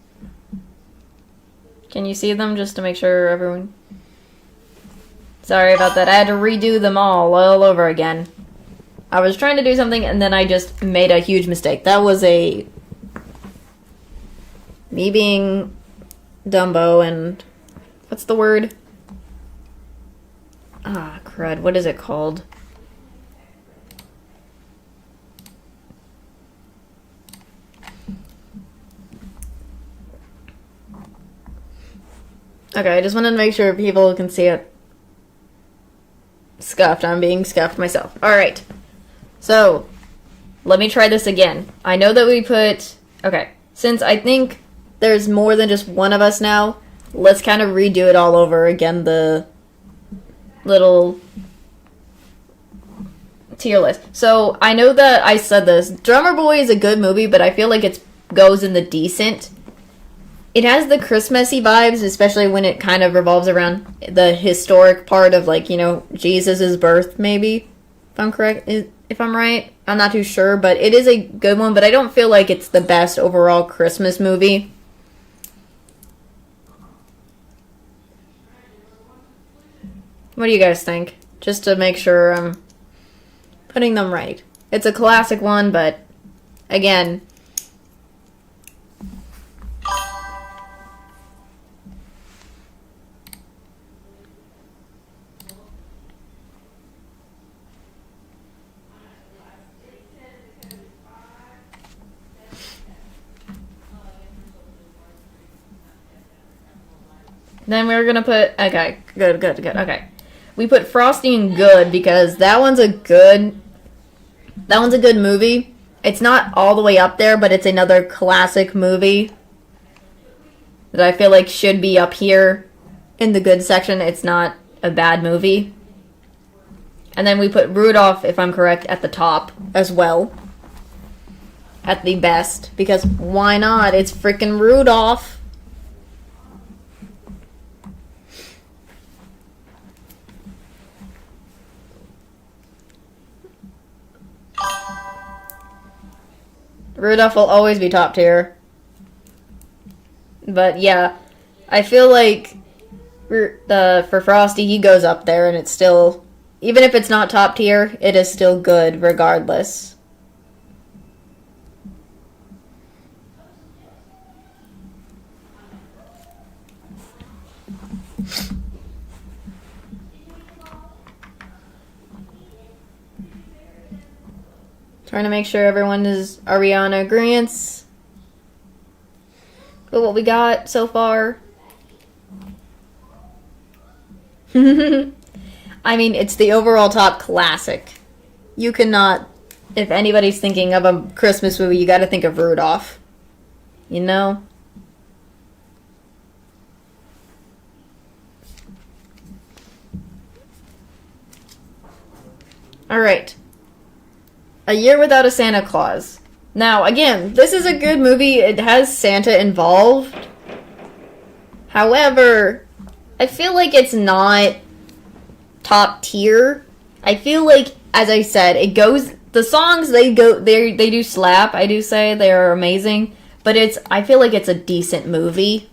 Can you see them just to make sure everyone... Sorry about that. I had to redo them all over again. I was trying to do something and then I just made a huge mistake. That was me being Dumbo and what's the word? Ah, crud. What is it called? Okay, I just wanted to make sure people can see it. Scuffed. I'm being scuffed myself. Alright. So, let me try this again. I know that we put... Okay. Since I think there's more than just one of us now, let's kind of redo it all over again, the little tier list. So, I know that I said this. Drummer Boy is a good movie, but I feel like it goes in the decent. It has the Christmassy vibes, especially when it kind of revolves around the historic part of, like, you know, Jesus' birth, maybe. If I'm correct, if I'm right. I'm not too sure, but it is a good one, but I don't feel like it's the best overall Christmas movie. What do you guys think? Just to make sure I'm putting them right. It's a classic one, but, again... Then we're gonna put... Okay, good. Okay. We put Frosty in good because that one's a good movie. It's not all the way up there, but it's another classic movie that I feel like should be up here in the good section. It's not a bad movie. And then we put Rudolph, if I'm correct, at the top as well. At the best. Because why not? It's freaking Rudolph. Rudolph will always be top tier. But yeah, I feel like for Frosty, he goes up there and it's still, even if it's not top tier, it is still good regardless. Trying to make sure everyone are we on agreeance with what we got so far? I mean, it's the overall top classic. You cannot, if anybody's thinking of a Christmas movie, you gotta think of Rudolph. You know? Alright. A Year Without a Santa Claus. Now, again, this is a good movie. It has Santa involved. However, I feel like it's not top tier. I feel like, as I said, it goes... The songs, they do slap, I do say. They are amazing. But I feel like it's a decent movie.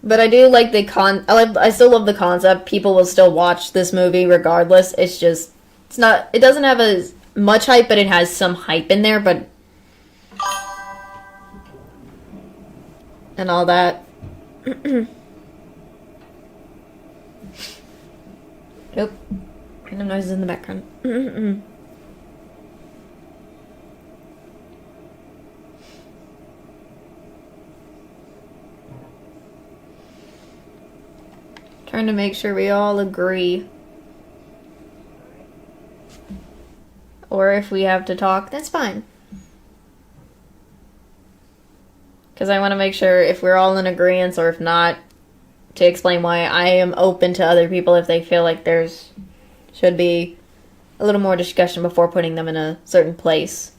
But I do like I still love the concept. People will still watch this movie regardless. It doesn't have as much hype, but it has some hype in there, but... and all that. Nope. Random noises in the background. Trying to make sure we all agree. Or if we have to talk, that's fine. Because I want to make sure if we're all in agreement, or if not, to explain why I am open to other people if they feel like should be a little more discussion before putting them in a certain place.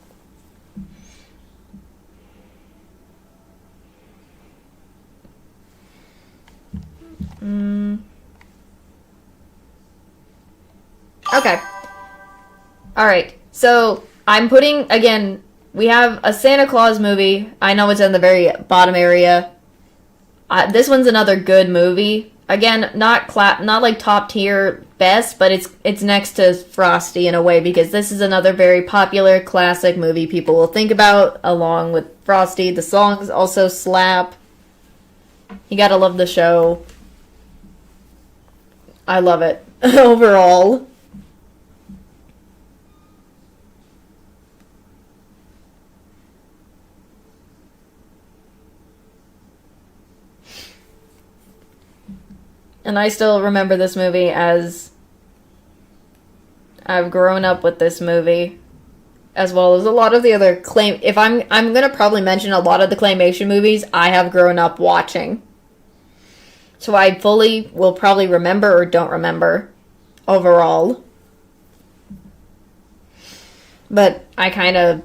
Okay. Alright. So, I'm putting, again, We have a Santa Claus movie. I know it's in the very bottom area. This one's another good movie. Again, not like top tier best, but it's next to Frosty in a way because this is another very popular classic movie people will think about along with Frosty. The songs also slap. You gotta love the show. I love it overall. And I still remember this movie as I've grown up with this movie, as well as a lot of the other if I'm gonna probably mention a lot of the claymation movies I have grown up watching. So I fully will probably remember or don't remember overall. But I kind of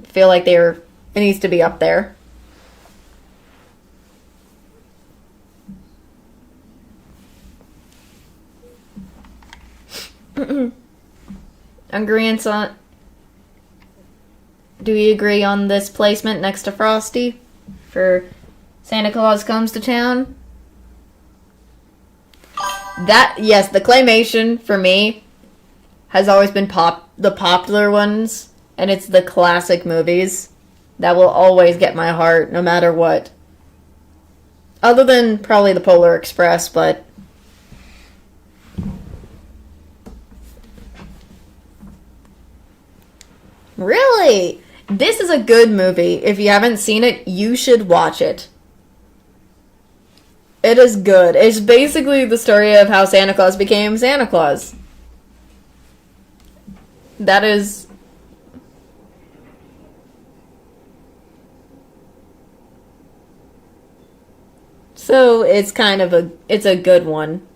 feel like it needs to be up there. Agreeance on. Do we agree on this placement next to Frosty for Santa Claus Comes to Town? Yes, the claymation for me has always been the popular ones, and it's the classic movies that will always get my heart no matter what. Other than probably the Polar Express, but really? This is a good movie. If you haven't seen it, you should watch it. It is good. It's basically the story of how Santa Claus became Santa Claus. That is... So, it's kind of it's a good one.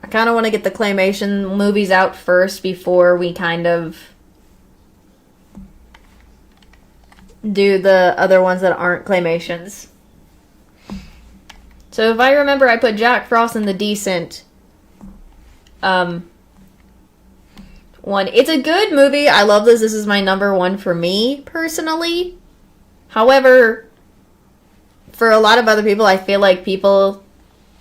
I kind of want to get the claymation movies out first before we kind of do the other ones that aren't claymations. So if I remember, I put Jack Frost in the decent one. It's a good movie. I love this. This is my number one for me, personally. However, for a lot of other people, I feel like people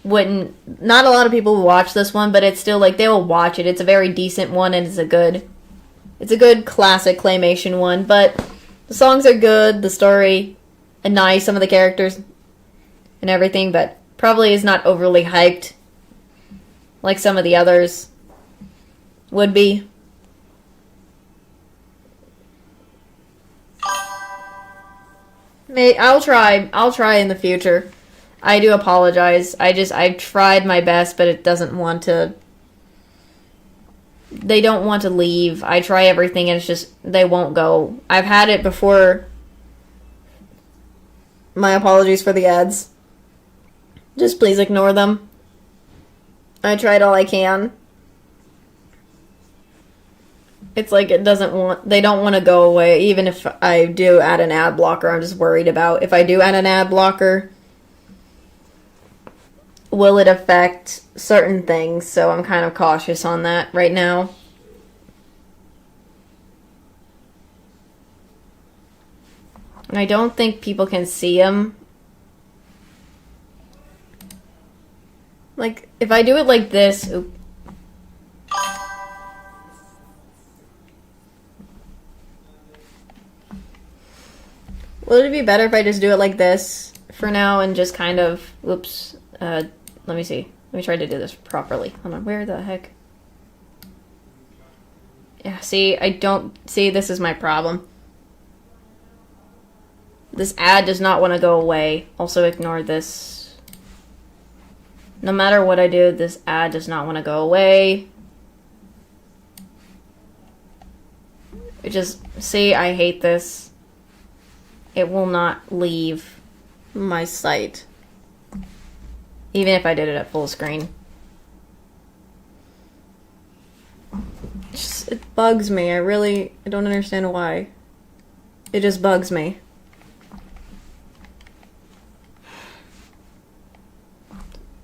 wouldn't... Not a lot of people will watch this one, but it's still like they will watch it. It's a very decent one, and it's a good classic claymation one. But the songs are good, the story and nice, some of the characters and everything, but probably is not overly hyped like some of the others would be. I'll try in the future. I do apologize. I've tried my best, but it doesn't want to... They don't want to leave. I try everything and it's just, they won't go. I've had it before. My apologies for the ads. Just please ignore them. I tried all I can. It's like they don't want to go away. Even if I do add an ad blocker, I'm just worried about if I do add an ad blocker, will it affect certain things? So I'm kind of cautious on that right now. And I don't think people can see them. Like, if I do it like this... Oop. Would it be better if I just do it like this for now and just kind of... Oops. Let me see. Let me try to do this properly. Hold on. Where the heck? Yeah, see, I don't... See, this is my problem. This ad does not want to go away. Also ignore this. No matter what I do, this ad does not want to go away. It just... See, I hate this. It will not leave my site. Even if I did it at full screen. It bugs me. I don't understand why. It just bugs me.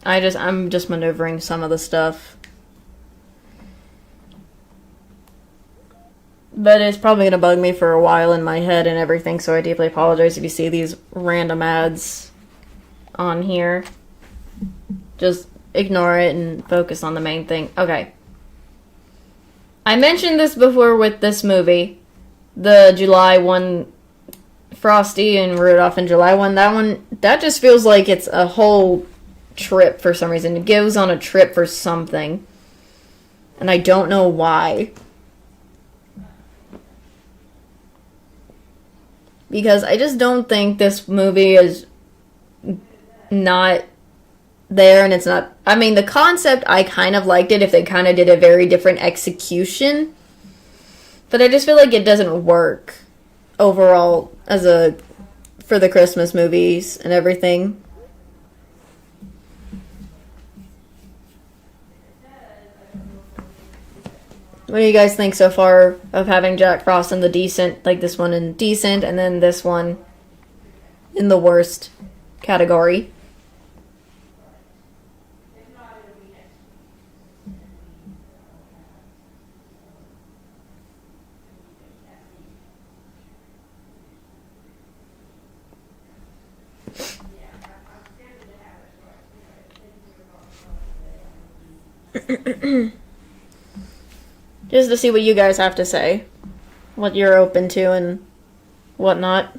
I'm just maneuvering some of the stuff. But it's probably going to bug me for a while in my head and everything, so I deeply apologize if you see these random ads on here. Just ignore it and focus on the main thing. Okay. I mentioned this before with this movie. The July one, Frosty and Rudolph in July one. That just feels like it's a whole trip for some reason. It goes on a trip for something. And I don't know why. Because I just don't think this movie is not there, and it's not... I mean, the concept, I kind of liked it if they kind of did a very different execution. But I just feel like it doesn't work overall for the Christmas movies and everything. What do you guys think so far of having Jack Frost in the decent, like this one in decent, and then this one in the worst category? Just to see what you guys have to say. What you're open to and whatnot.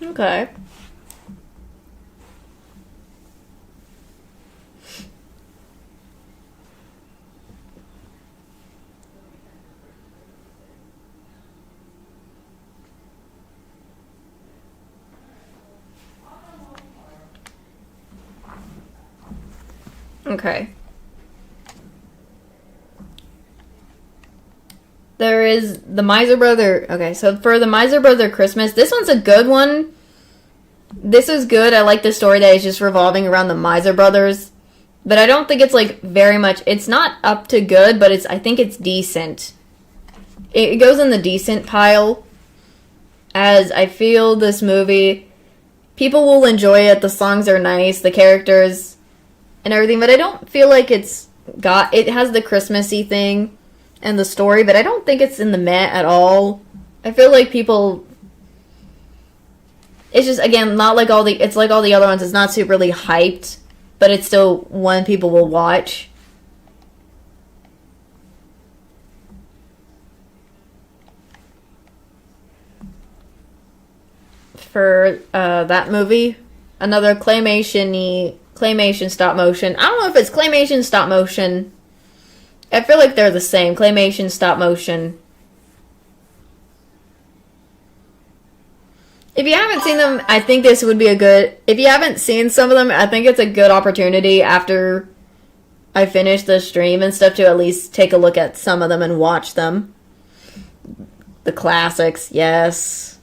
Okay. Okay. There is the Miser Brother. Okay, so for the Miser Brother Christmas, this one's a good one. This is good. I like the story that is just revolving around the Miser Brothers. But I don't think it's like very much. It's not up to good, but I think it's decent. It goes in the decent pile. As I feel this movie, people will enjoy it. The songs are nice. The characters and everything, but I don't feel like it has the Christmassy thing and the story, but I don't think it's in the meh at all. I feel like people, it's just, again, not like it's like all the other ones. It's not superly hyped, but it's still one people will watch. For that movie, another claymation stop motion. I don't know if it's claymation stop motion. I feel like they're the same. Claymation stop motion. If you haven't seen them, I think this would be if you haven't seen some of them, I think it's a good opportunity after I finish the stream and stuff to at least take a look at some of them and watch them. The classics, yes.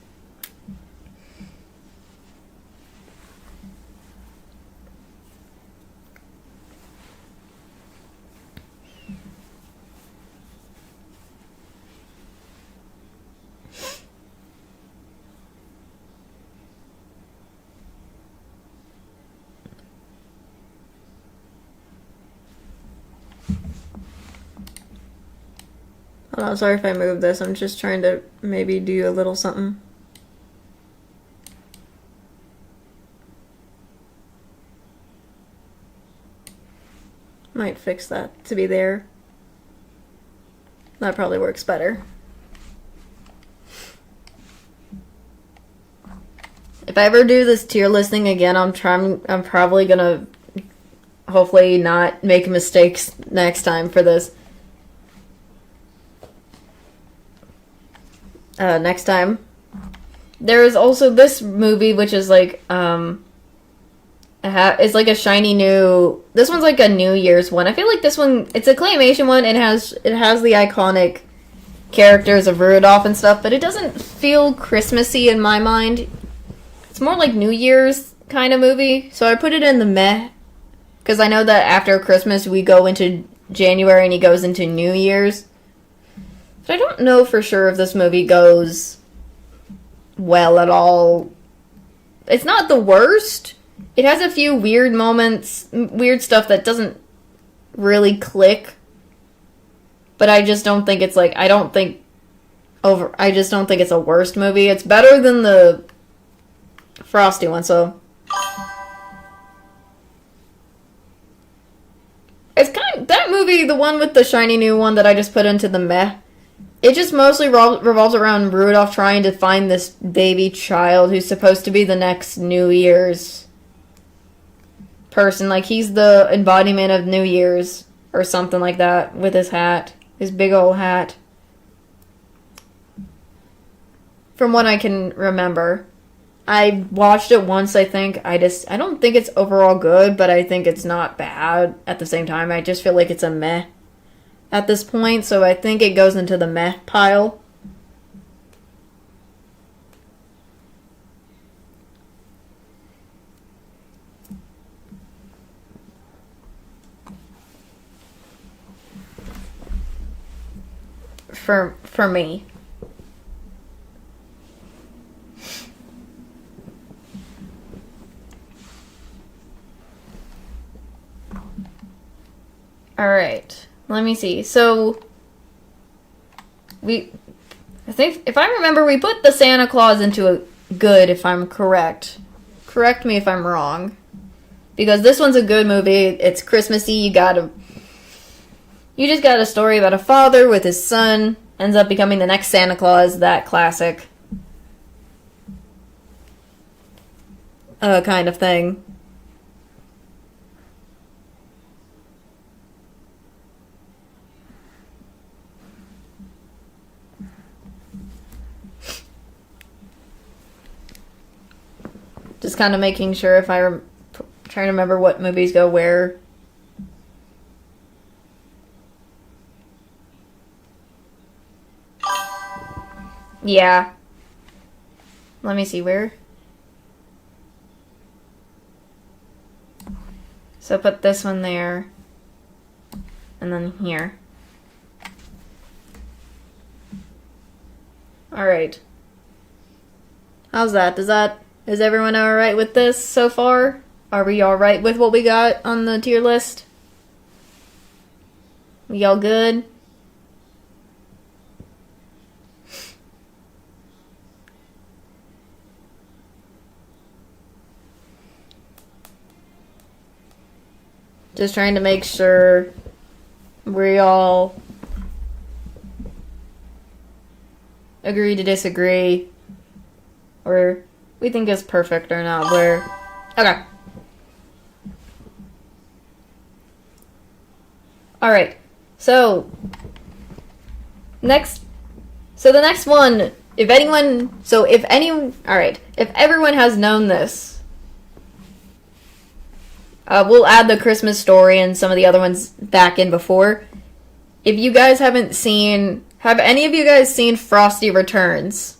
Oh, sorry if I moved this. I'm just trying to maybe do a little something. Might fix that to be there. That probably works better. If I ever do this tier listing again, I'm probably gonna hopefully not make mistakes next time for this. Next time. There is also this movie, which is like, it's like a shiny new... This one's like a New Year's one. I feel like this one, it's a claymation one. It has the iconic characters of Rudolph and stuff, but it doesn't feel Christmassy in my mind. It's more like New Year's kind of movie. So I put it in the meh. Because I know that after Christmas we go into January and he goes into New Year's. But I don't know for sure if this movie goes well at all. It's not the worst. It has a few weird moments, weird stuff that doesn't really click. But I just don't think it's like, I just don't think it's a worst movie. It's better than the Frosty one, so. It's kind of, that movie, the one with the shiny new one that I just put into the meh, it just mostly revolves around Rudolph trying to find this baby child who's supposed to be the next New Year's person. Like, he's the embodiment of New Year's or something like that with his hat. His big old hat. From what I can remember. I watched it once, I think. I don't think it's overall good, but I think it's not bad at the same time. I just feel like it's a meh at this point, so I think it goes into the meh pile. For me. Alright, let me see. So, I think, if I remember, we put the Santa Claus into a good, if I'm correct. Correct me if I'm wrong. Because this one's a good movie. It's Christmassy. You just got a story about a father with his son. Ends up becoming the next Santa Claus. That classic. Kind of thing. Just kind of making sure if trying to remember what movies go where. Yeah. Let me see where. So put this one there. And then here. Alright. How's that? Is everyone alright with this so far? Are we alright with what we got on the tier list? We all good? Just trying to make sure we all agree to disagree. Or we think it's perfect or not. Okay. Alright. So the next one, if everyone has known this, we'll add the Christmas Story and some of the other ones back in before. If you guys have any of you guys seen Frosty Returns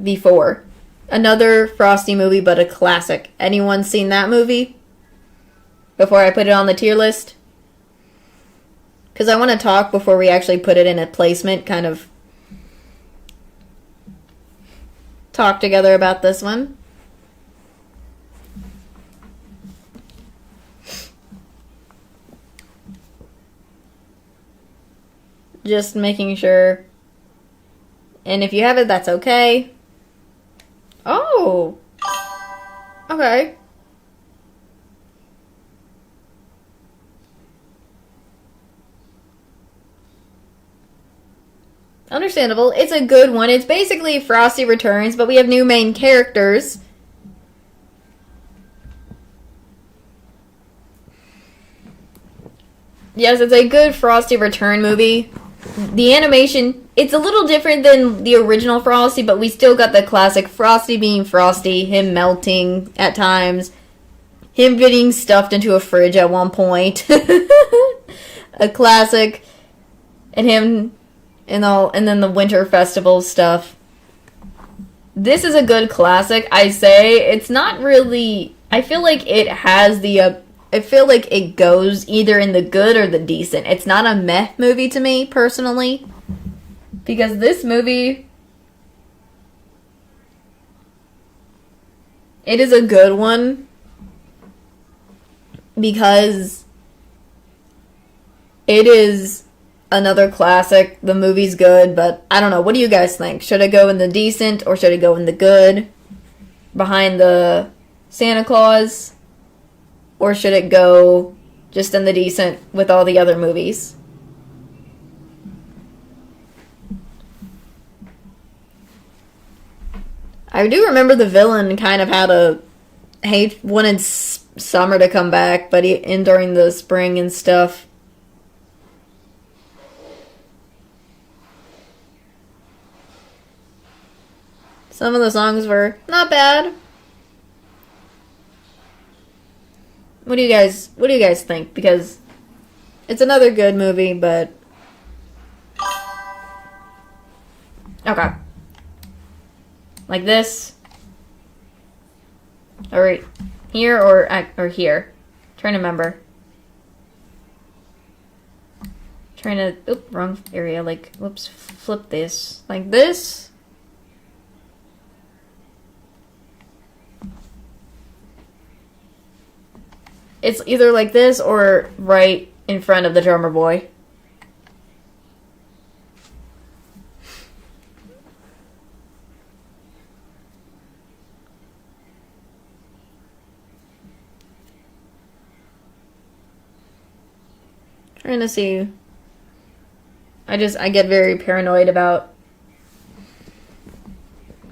before? Another Frosty movie, but a classic. Anyone seen that movie? Before I put it on the tier list? Because I want to talk before we actually put it in a placement, kind of talk together about this one. Just making sure. And if you have it, that's okay. Oh! Okay. Understandable. It's a good one. It's basically Frosty Returns, but we have new main characters. Yes, it's a good Frosty Return movie. The animation, it's a little different than the original Frosty, but we still got the classic Frosty being Frosty, him melting at times, him getting stuffed into a fridge at one point. A classic. And him and then the winter festival stuff. this is a good classic. I say it's not really. I feel like it has the. I feel like it goes either in the good or the decent. It's not a meh movie to me personally, because this movie, it is a good one because it is another classic. The movie's good, but I don't know. What do you guys think? Should it go in the decent or should it go in the good? Behind the Santa Claus? Or should it go just in the decent with all the other movies? I do remember the villain kind of had a wanted Summer to come back, but during the spring and stuff. Some of the songs were not bad. What do you guys think? Because it's another good movie, but okay. Like this. Or here or here. Trying to remember. Trying to wrong area, like whoops, flip this. Like this. It's either like this or right in front of the drummer boy. Trying to see. I get very paranoid about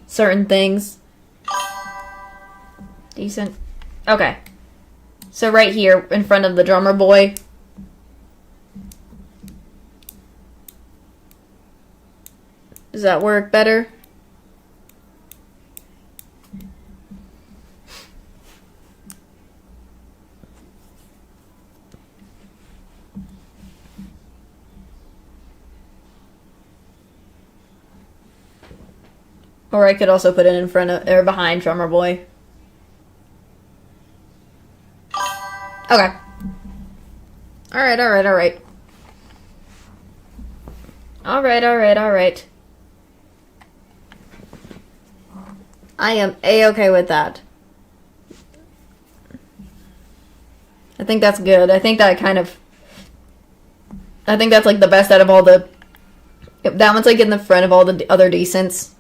certain things. Decent. Okay. So right here, in front of the drummer boy. Does that work better? Or I could also put it in front of, or behind drummer boy. Okay. Alright. Alright. I am A-okay with that. I think that's good. I think that's like the best out of all the... That one's like in the front of all the other decents.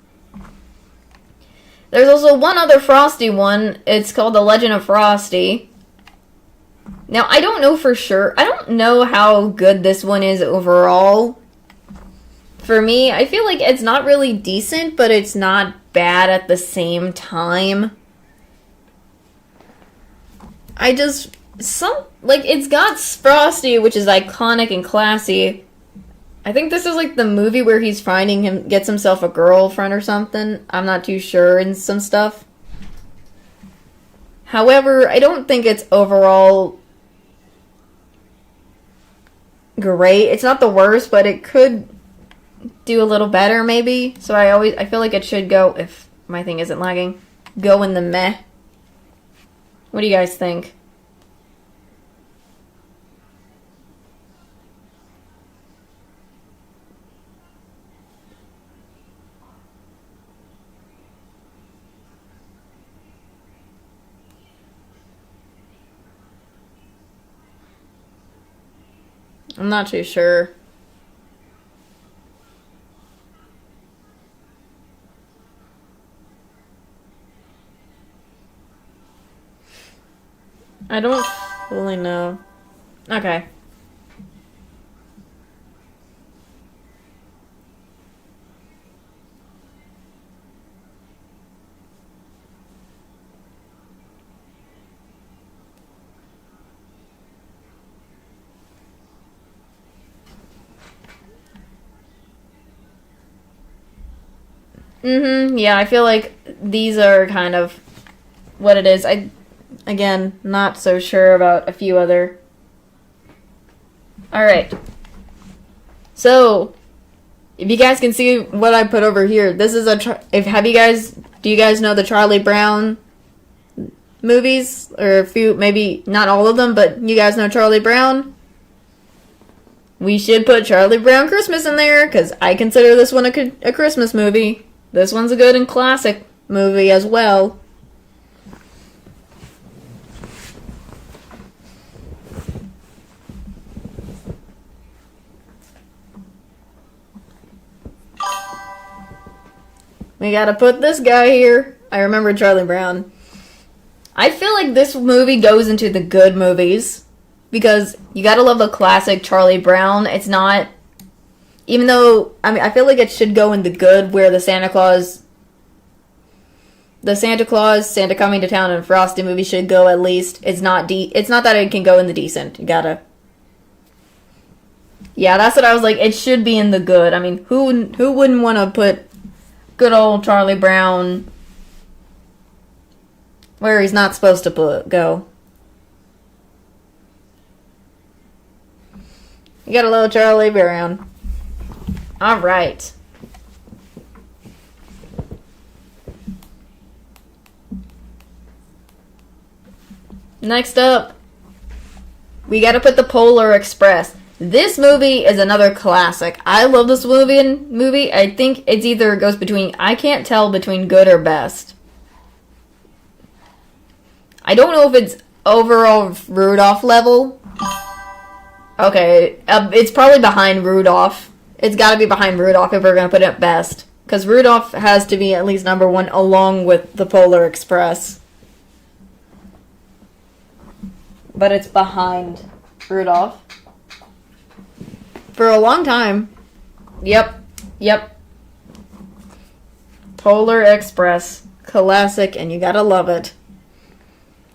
There's also one other Frosty one. It's called The Legend of Frosty. Now, I don't know for sure. I don't know how good this one is overall. For me, I feel like it's not really decent, but it's not bad at the same time. It's got Frosty, which is iconic and classy. I think this is like the movie where he's gets himself a girlfriend or something. I'm not too sure and some stuff. However, I don't think it's overall great. It's not the worst, but it could do a little better maybe. So I feel like it should go, if my thing isn't lagging, go in the meh. What do you guys think? I'm not too sure. I don't fully know. Okay. Yeah, I feel like these are kind of what it is. Again, not so sure about a few other. Alright. So, if you guys can see what I put over here, this is do you guys know the Charlie Brown movies? Or a few, maybe not all of them, but you guys know Charlie Brown? We should put Charlie Brown Christmas in there, because I consider this one a Christmas movie. This one's a good and classic movie as well. We gotta put this guy here. I remember Charlie Brown. I feel like this movie goes into the good movies, because you gotta love the classic Charlie Brown. It's not, even though, I mean, I feel like it should go in the good, where the Santa Claus, Santa Coming to Town, and Frosty movie should go at least. It's not that it can go in the decent. You gotta, yeah, that's what I was like. It should be in the good. I mean, who wouldn't want to put good old Charlie Brown where he's not supposed to go? You got a little Charlie Brown. Alright. Next up, we gotta put the Polar Express. This movie is another classic. I love this movie. I think it's either goes between, I can't tell between good or best. I don't know if it's overall Rudolph level. Okay, it's probably behind Rudolph. It's gotta be behind Rudolph if we're gonna put it best. Because Rudolph has to be at least number one along with the Polar Express. But it's behind Rudolph. For a long time. Yep. Polar Express. Classic, and you gotta love it.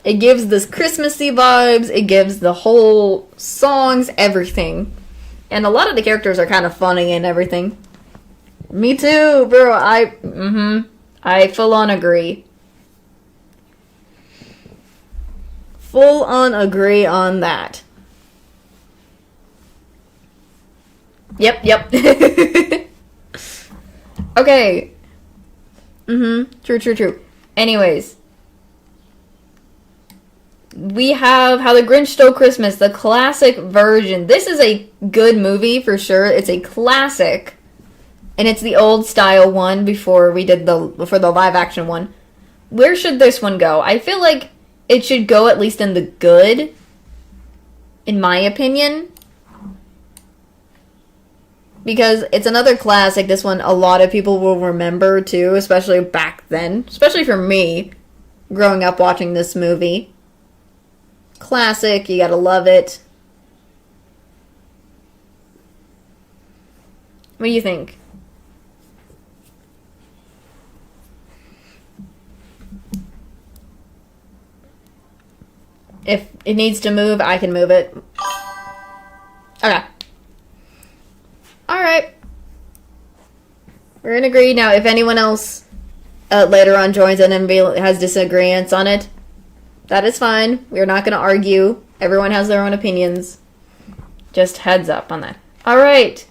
It gives this Christmassy vibes. It gives the whole songs, everything. And a lot of the characters are kind of funny and everything. Me too, bro. I full on agree. Full on agree on that. Yep. Okay. True. Anyways. We have How the Grinch Stole Christmas, the classic version. This is a good movie for sure. It's a classic. And it's the old style one before the live action one. Where should this one go? I feel like it should go at least in the good, in my opinion. Because it's another classic. This one a lot of people will remember too, especially back then. Especially for me, growing up watching this movie. Classic, you gotta love it. What do you think? If it needs to move, I can move it. Okay. Alright. We're in agree. Now, if anyone else later on joins in and has disagreements on it, that is fine. We're not going to argue. Everyone has their own opinions. Just heads up on that. Alright.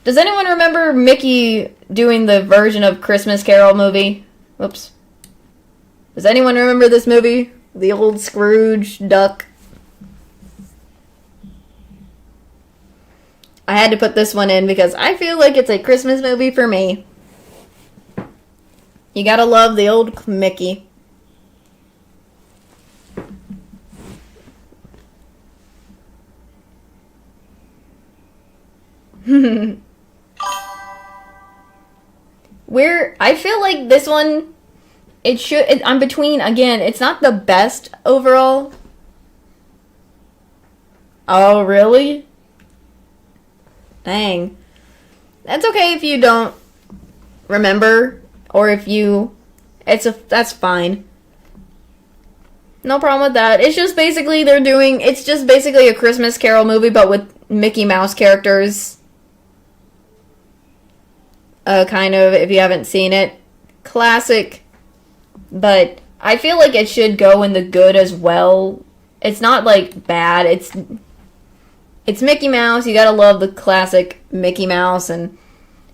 Does anyone remember Mickey doing the version of Christmas Carol movie? Whoops. Does anyone remember this movie? The old Scrooge duck. I had to put this one in because I feel like it's a Christmas movie for me. You gotta love the old Mickey. I feel like this one, I'm between, again, it's not the best overall. Oh, really? Dang. That's okay if you don't remember, or if you, that's fine. No problem with that. It's just basically it's just basically a Christmas Carol movie, but with Mickey Mouse characters. Kind of, if you haven't seen it. Classic. But I feel like it should go in the good as well. It's not, like, bad. it's Mickey Mouse. You gotta love the classic Mickey Mouse, and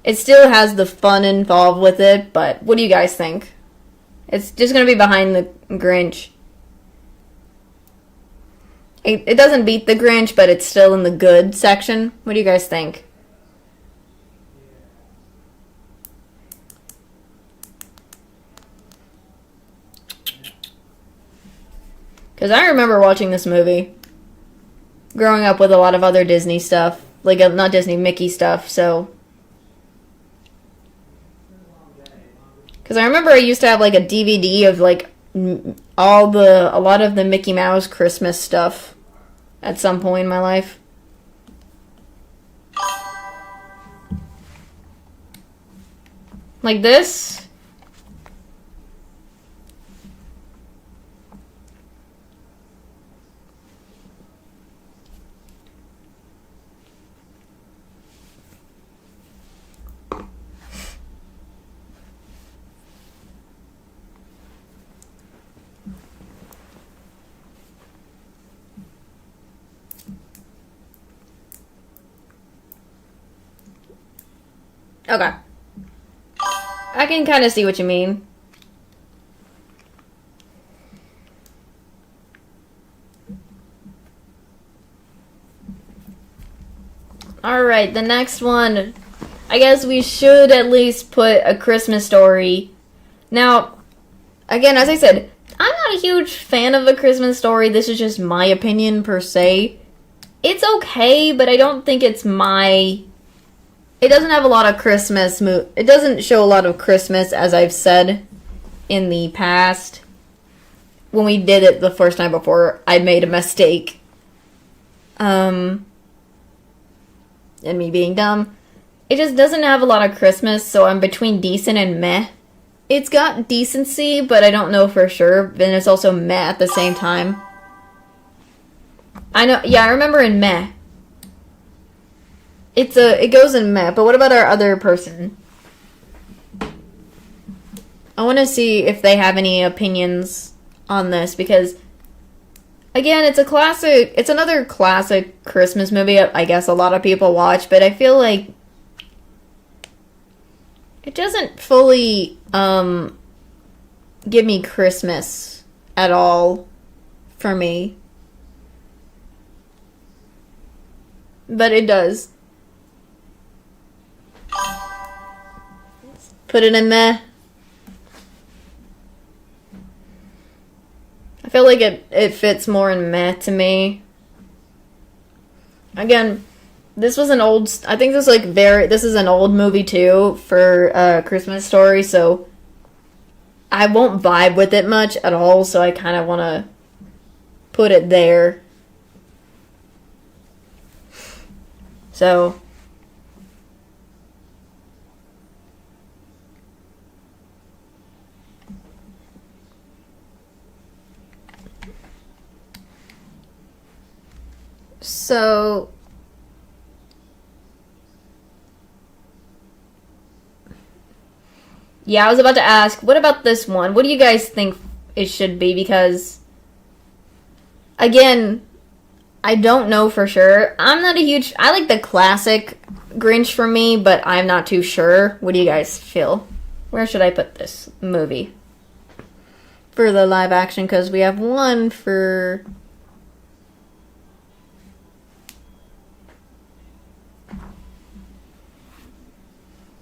it still has the fun involved with it. But what do you guys think? It's just gonna be behind the Grinch. It doesn't beat the Grinch, but it's still in the good section. What do you guys think? Because I remember watching this movie growing up with a lot of other Disney stuff. Like, not Disney, Mickey stuff, so. Because I remember I used to have, like, a DVD of, like, a lot of the Mickey Mouse Christmas stuff at some point in my life. Like this. Okay. I can kind of see what you mean. Alright, the next one. I guess we should at least put A Christmas Story. Now, again, as I said, I'm not a huge fan of A Christmas Story. This is just my opinion per se. It's okay, but I don't think it's my... It doesn't have a lot of Christmas. It doesn't show a lot of Christmas, as I've said in the past. When we did it the first time before, I made a mistake. And me being dumb. It just doesn't have a lot of Christmas, so I'm between decent and meh. It's got decency, but I don't know for sure. And it's also meh at the same time. I know, yeah, I remember in meh. It goes in meh, but what about our other person? I want to see if they have any opinions on this, because, again, it's another classic Christmas movie I guess a lot of people watch, but I feel like it doesn't fully, give me Christmas at all for me. But it does. Put it in meh. I feel like it fits more in meh to me. Again, this was an old... I think this is an old movie too for Christmas Story, so I won't vibe with it much at all, so I kind of want to put it there. So... So, yeah, I was about to ask, what about this one? What do you guys think it should be? Because, again, I don't know for sure. I like the classic Grinch for me, but I'm not too sure. What do you guys feel? Where should I put this movie? For the live action, because we have one for...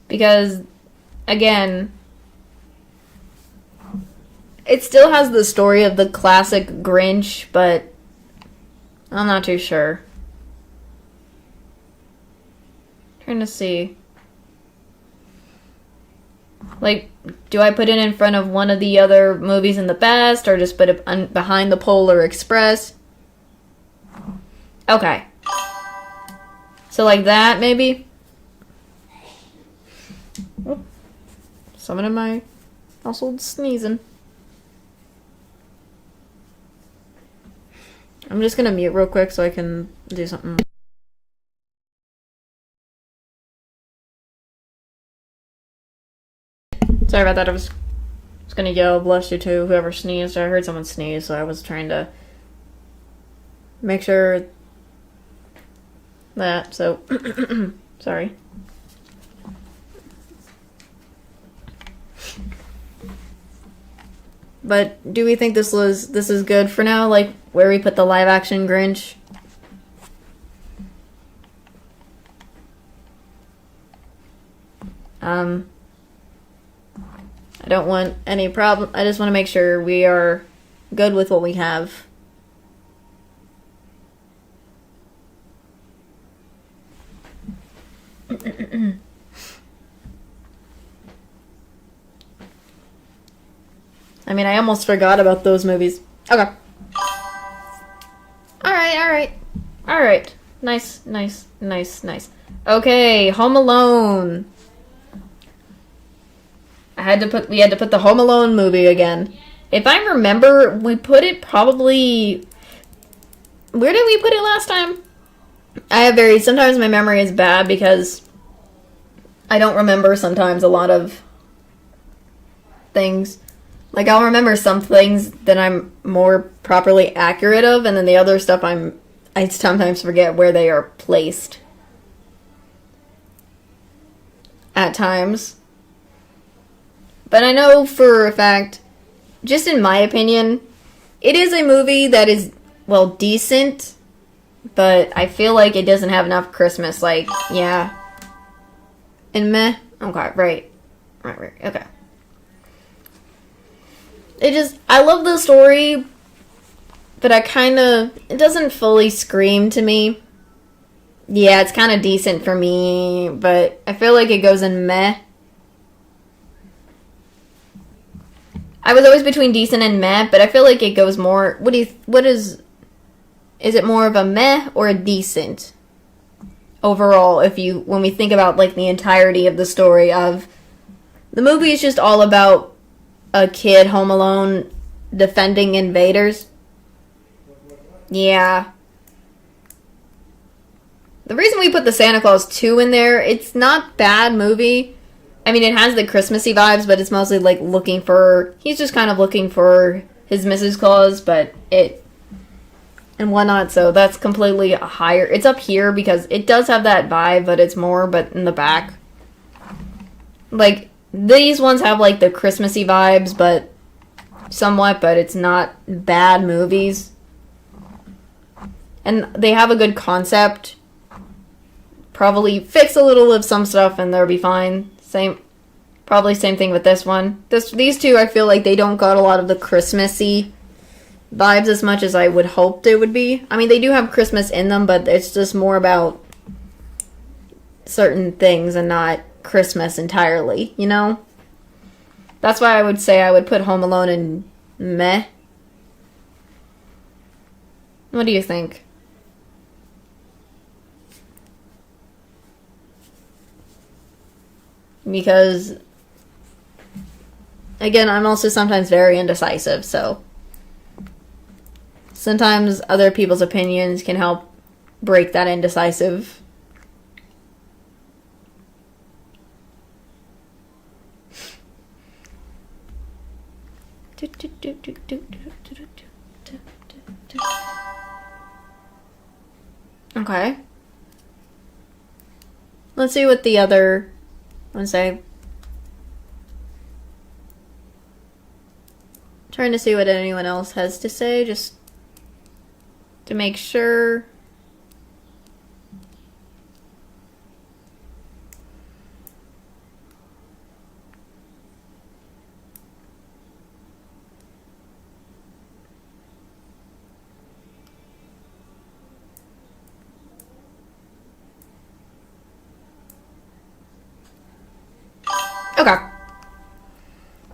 Because, again, it still has the story of the classic Grinch, but I'm not too sure. Trying to see. Like, do I put it in front of one of the other movies in the past, or just put it behind the Polar Express? Okay. So like that, maybe? Oh, someone in my household sneezing. I'm just gonna mute real quick so I can do something. Sorry about that. I was gonna yell bless you to whoever sneezed. I heard someone sneeze, so I was trying to make sure that, so sorry. But do we think this is good for now? Like where we put the live action Grinch? I don't want any problem. I just want to make sure we are good with what we have. I mean, I almost forgot about those movies. Okay. Alright. Nice. Okay, Home Alone. We had to put the Home Alone movie again. If I remember, we put it probably... Where did we put it last time? Sometimes my memory is bad because I don't remember sometimes a lot of things. Like, I'll remember some things that I'm more properly accurate of, and then the other stuff I sometimes forget where they are placed. At times. But I know for a fact, just in my opinion, it is a movie that is, well, decent, but I feel like it doesn't have enough Christmas, like, yeah. And meh. Okay, right, okay. I love the story, but it doesn't fully scream to me. Yeah, it's kind of decent for me, but I feel like it goes in meh. I was always between decent and meh, but I feel like it goes more... Is it more of a meh or a decent? Overall, when we think about, like, the entirety of the story of... The movie is just all about a kid home alone defending invaders. Yeah. The reason we put the Santa Claus 2 in there, it's not bad movie. I mean, it has the Christmassy vibes, but it's mostly, like, he's just kind of looking for his Mrs. Claus, and whatnot, so that's completely higher. It's up here because it does have that vibe, but it's more, but in the back. Like, these ones have, like, the Christmassy vibes, but somewhat, but it's not bad movies. And they have a good concept. Probably fix a little of some stuff and they'll be fine. Probably same thing with this one. These two, I feel like they don't got a lot of the Christmassy vibes as much as I would hope it would be. I mean, they do have Christmas in them, but it's just more about certain things and not Christmas entirely, you know? That's why I would say I would put Home Alone in meh. What do you think? Because, again, I'm also sometimes very indecisive, so sometimes other people's opinions can help break that indecisive. Okay. Let's see what the other... Trying to see what anyone else has to say, just to make sure. Okay.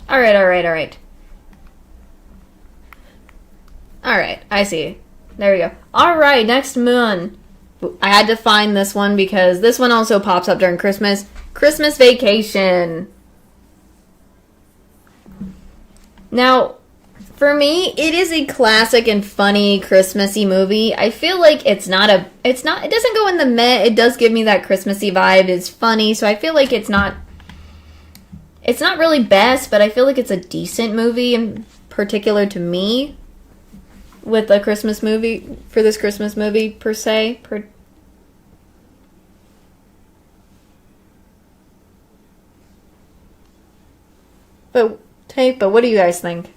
Alright. Alright, I see. There we go. Alright, next one. I had to find this one because this one also pops up during Christmas. Christmas Vacation. Now, for me, it is a classic and funny Christmassy movie. I feel like it doesn't go in the meh. It does give me that Christmassy vibe. It's funny, so I feel like it's not really best, but I feel like it's a decent movie, in particular to me, with a Christmas movie, for this Christmas movie, per se. But what do you guys think?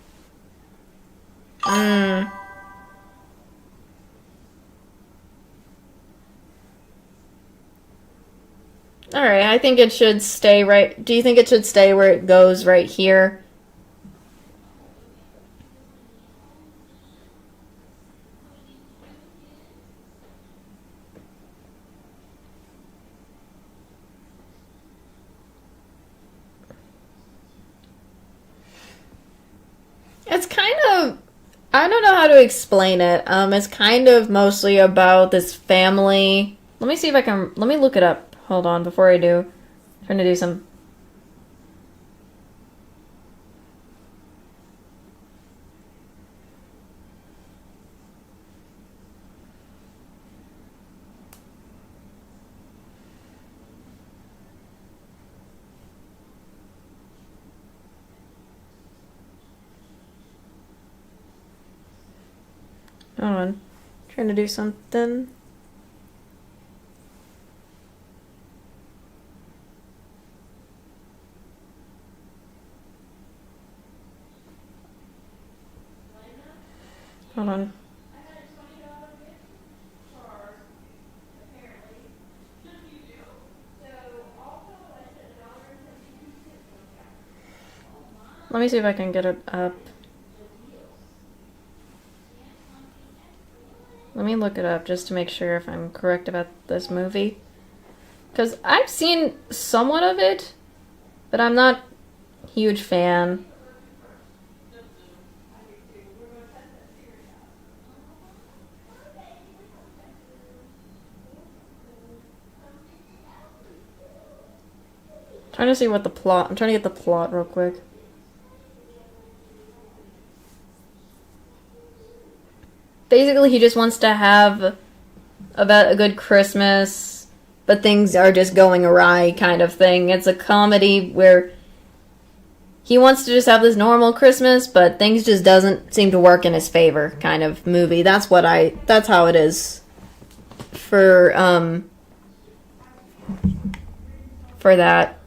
Alright, I think it should stay right. Do you think it should stay where it goes right here? It's kind of, I don't know how to explain it. It's kind of mostly about this family. Let me see if I can, let me look it up. Hold on, before I do. I'm trying to do some. Hold on. Trying to do something. Hold on. Let me see if I can get it up. Let me look it up just to make sure if I'm correct about this movie. Because I've seen somewhat of it, but I'm not a huge fan. Trying to see what the plot. I'm trying to get the plot real quick. Basically, he just wants to have a good Christmas, but things are just going awry kind of thing. It's a comedy where he wants to just have this normal Christmas, but things just doesn't seem to work in his favor kind of movie. That's how it is for that.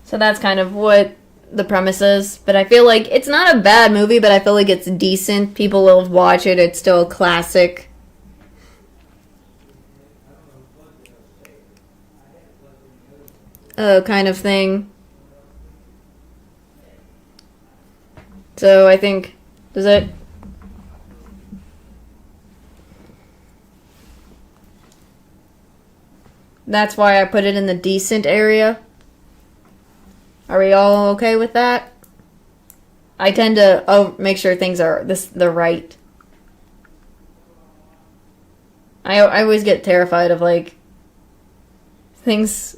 So that's kind of what the premise is. But I feel like it's not a bad movie, but I feel like it's decent. People will watch it. It's still a classic. Kind of thing. So I think, does it? That's why I put it in the decent area. Are we all okay with that? I tend to make sure things are the right. I always get terrified of like things,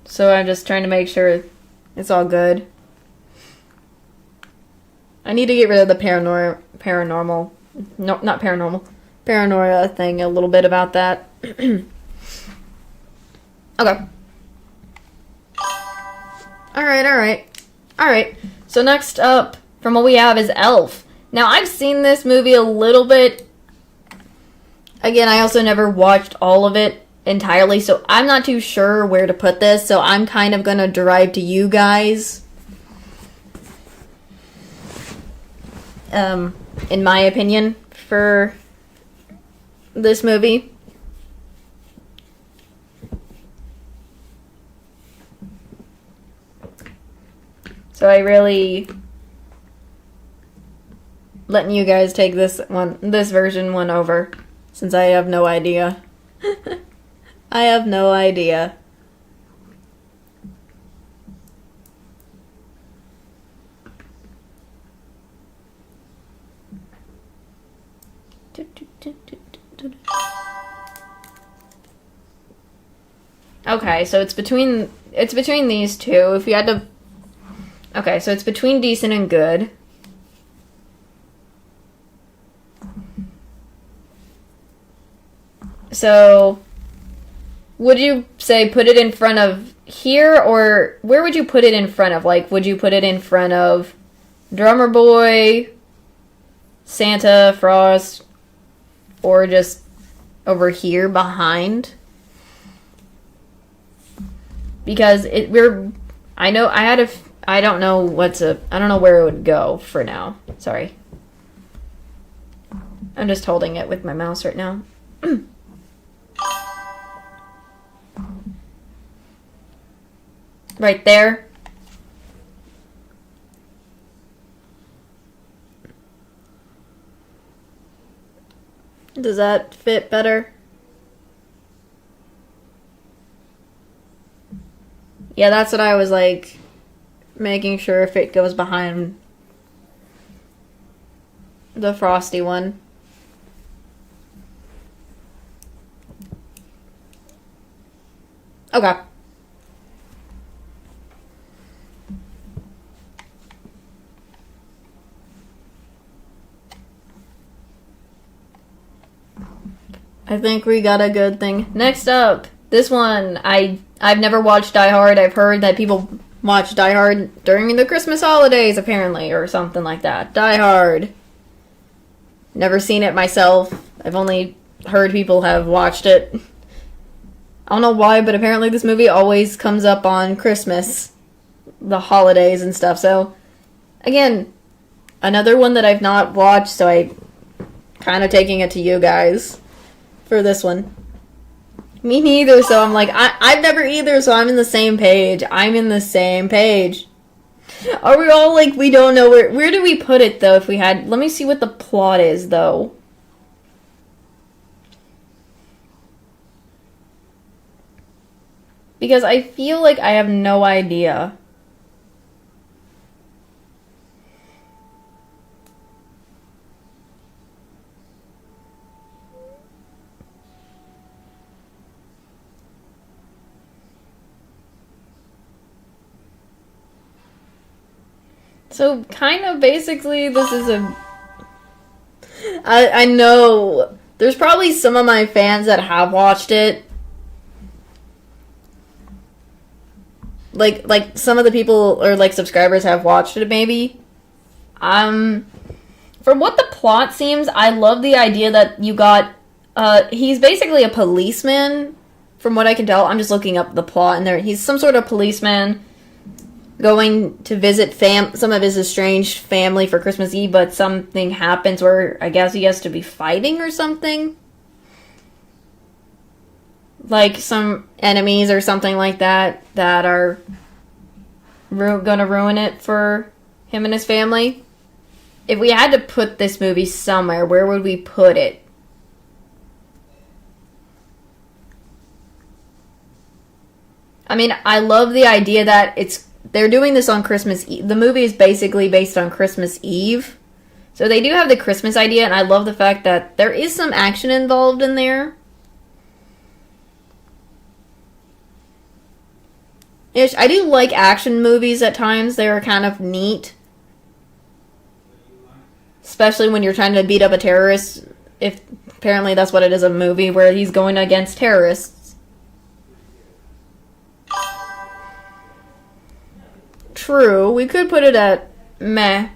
so I'm just trying to make sure it's all good. I need to get rid of the paranormal, no, not paranormal, paranoia thing a little bit about that. Okay. Alright. So next up, from what we have, is Elf. Now, I've seen this movie a little bit. Again, I also never watched all of it entirely, so I'm not too sure where to put this, so I'm kind of gonna drive to you guys. In my opinion, for this movie. So I really letting you guys take this version one over, since I have no idea. I have no idea. Okay, so it's between these two. If you had to, okay, so it's between decent and good. So, would you say put it in front of here, or where would you put it in front of? Like, would you put it in front of Drummer Boy, Santa, Frost, or just over here behind. Because I don't know where it would go for now. Sorry. I'm just holding it with my mouse right now. Right there. Does that fit better? Yeah, that's what I was like, making sure if it goes behind the frosty one. Okay. I think we got a good thing. Next up, this one, I've never watched Die Hard. I've heard that people watch Die Hard during the Christmas holidays, apparently, or something like that. Die Hard. Never seen it myself. I've only heard people have watched it. I don't know why, but apparently this movie always comes up on Christmas, the holidays and stuff. So, again, another one that I've not watched, so I kind of taking it to you guys for this one. Me neither, so I'm like, I've never either, so I'm in the same page. Are we all like, we don't know where do we put it, though, if we had, let me see what the plot is, though. Because I feel like I have no idea. So, kind of basically, this is I know there's probably some of my fans that have watched it. Like some of the people or like subscribers have watched it maybe. From what the plot seems, I love the idea that you got he's basically a policeman from what I can tell. I'm just looking up the plot and there he's some sort of policeman going to visit some of his estranged family for Christmas Eve, but something happens where I guess he has to be fighting or something. Like some enemies or something like that are gonna ruin it for him and his family. If we had to put this movie somewhere, where would we put it? I mean, I love the idea that they're doing this on Christmas Eve. The movie is basically based on Christmas Eve. So they do have the Christmas idea, and I love the fact that there is some action involved in there. I do like action movies at times. They are kind of neat. Especially when you're trying to beat up a terrorist. If apparently that's what it is, a movie where he's going against terrorists. True, we could put it at meh.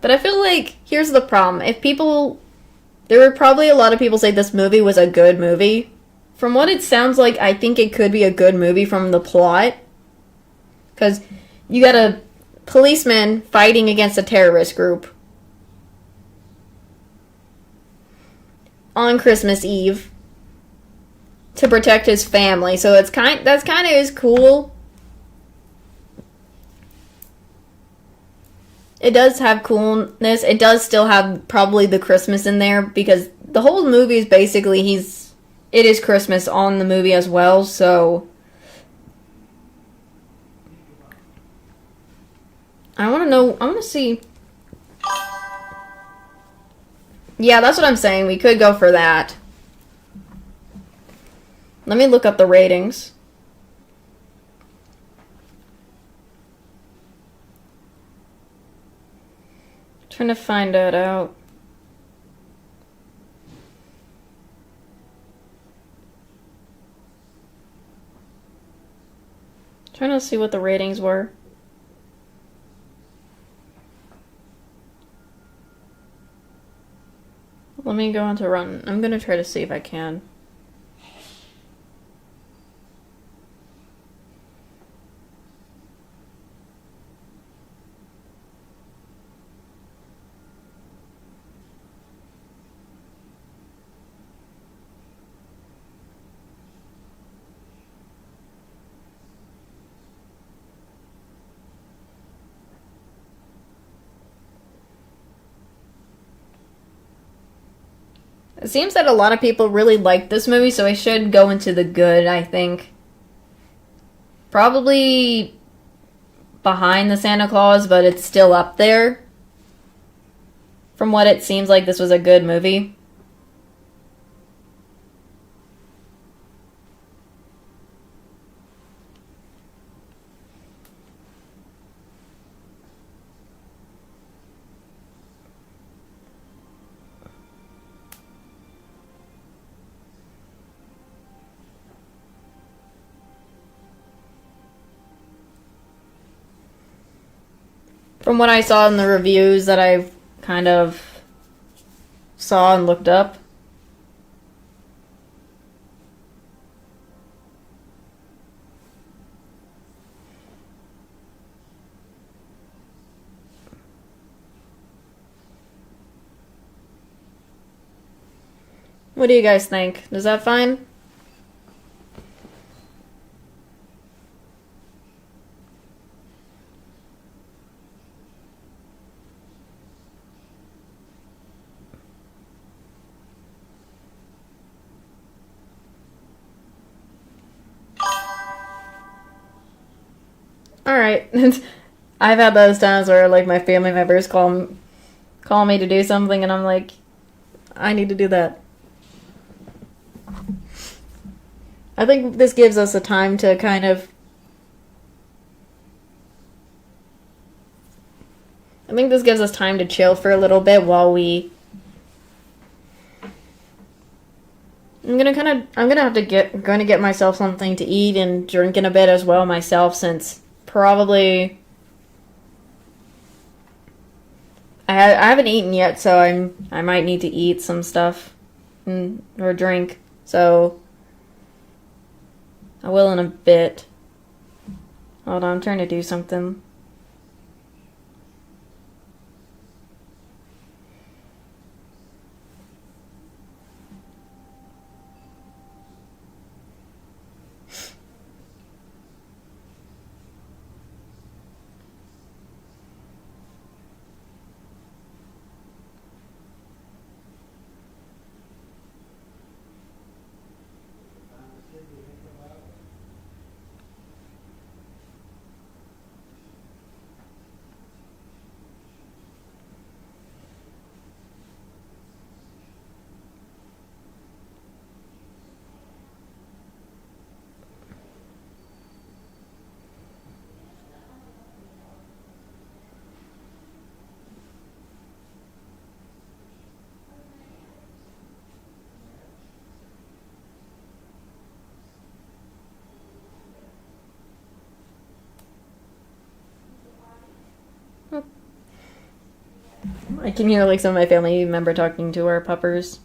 But I feel like, here's the problem. There were probably a lot of people say this movie was a good movie. From what it sounds like, I think it could be a good movie from the plot. Because you got a policeman fighting against a terrorist group on Christmas Eve to protect his family. So that's kind of is cool. It does have coolness. It does still have probably the Christmas in there because the whole movie is basically it is Christmas on the movie as well, so I want to see. Yeah, that's what I'm saying. We could go for that. Let me look up the ratings. Trying to find it out. Trying to see what the ratings were. Let me go into Rotten. I'm gonna try to see if I can. It seems that a lot of people really like this movie, so I should go into the good, I think. Probably behind the Santa Claus, but it's still up there. From what it seems like, this was a good movie. From what I saw in the reviews that I kind of saw and looked up. What do you guys think? Is that fine? Alright. I've had those times where like my family members call me to do something and I'm like, I need to do that. I think this gives us a time to kind of... I think this gives us time to chill for a little bit while we... I'm gonna get myself something to eat and drink in a bit as well myself, since probably I haven't eaten yet, so I might need to eat some stuff or drink. So I will in a bit. Hold on, I'm trying to do something. I can hear like some of my family member talking to our puppers.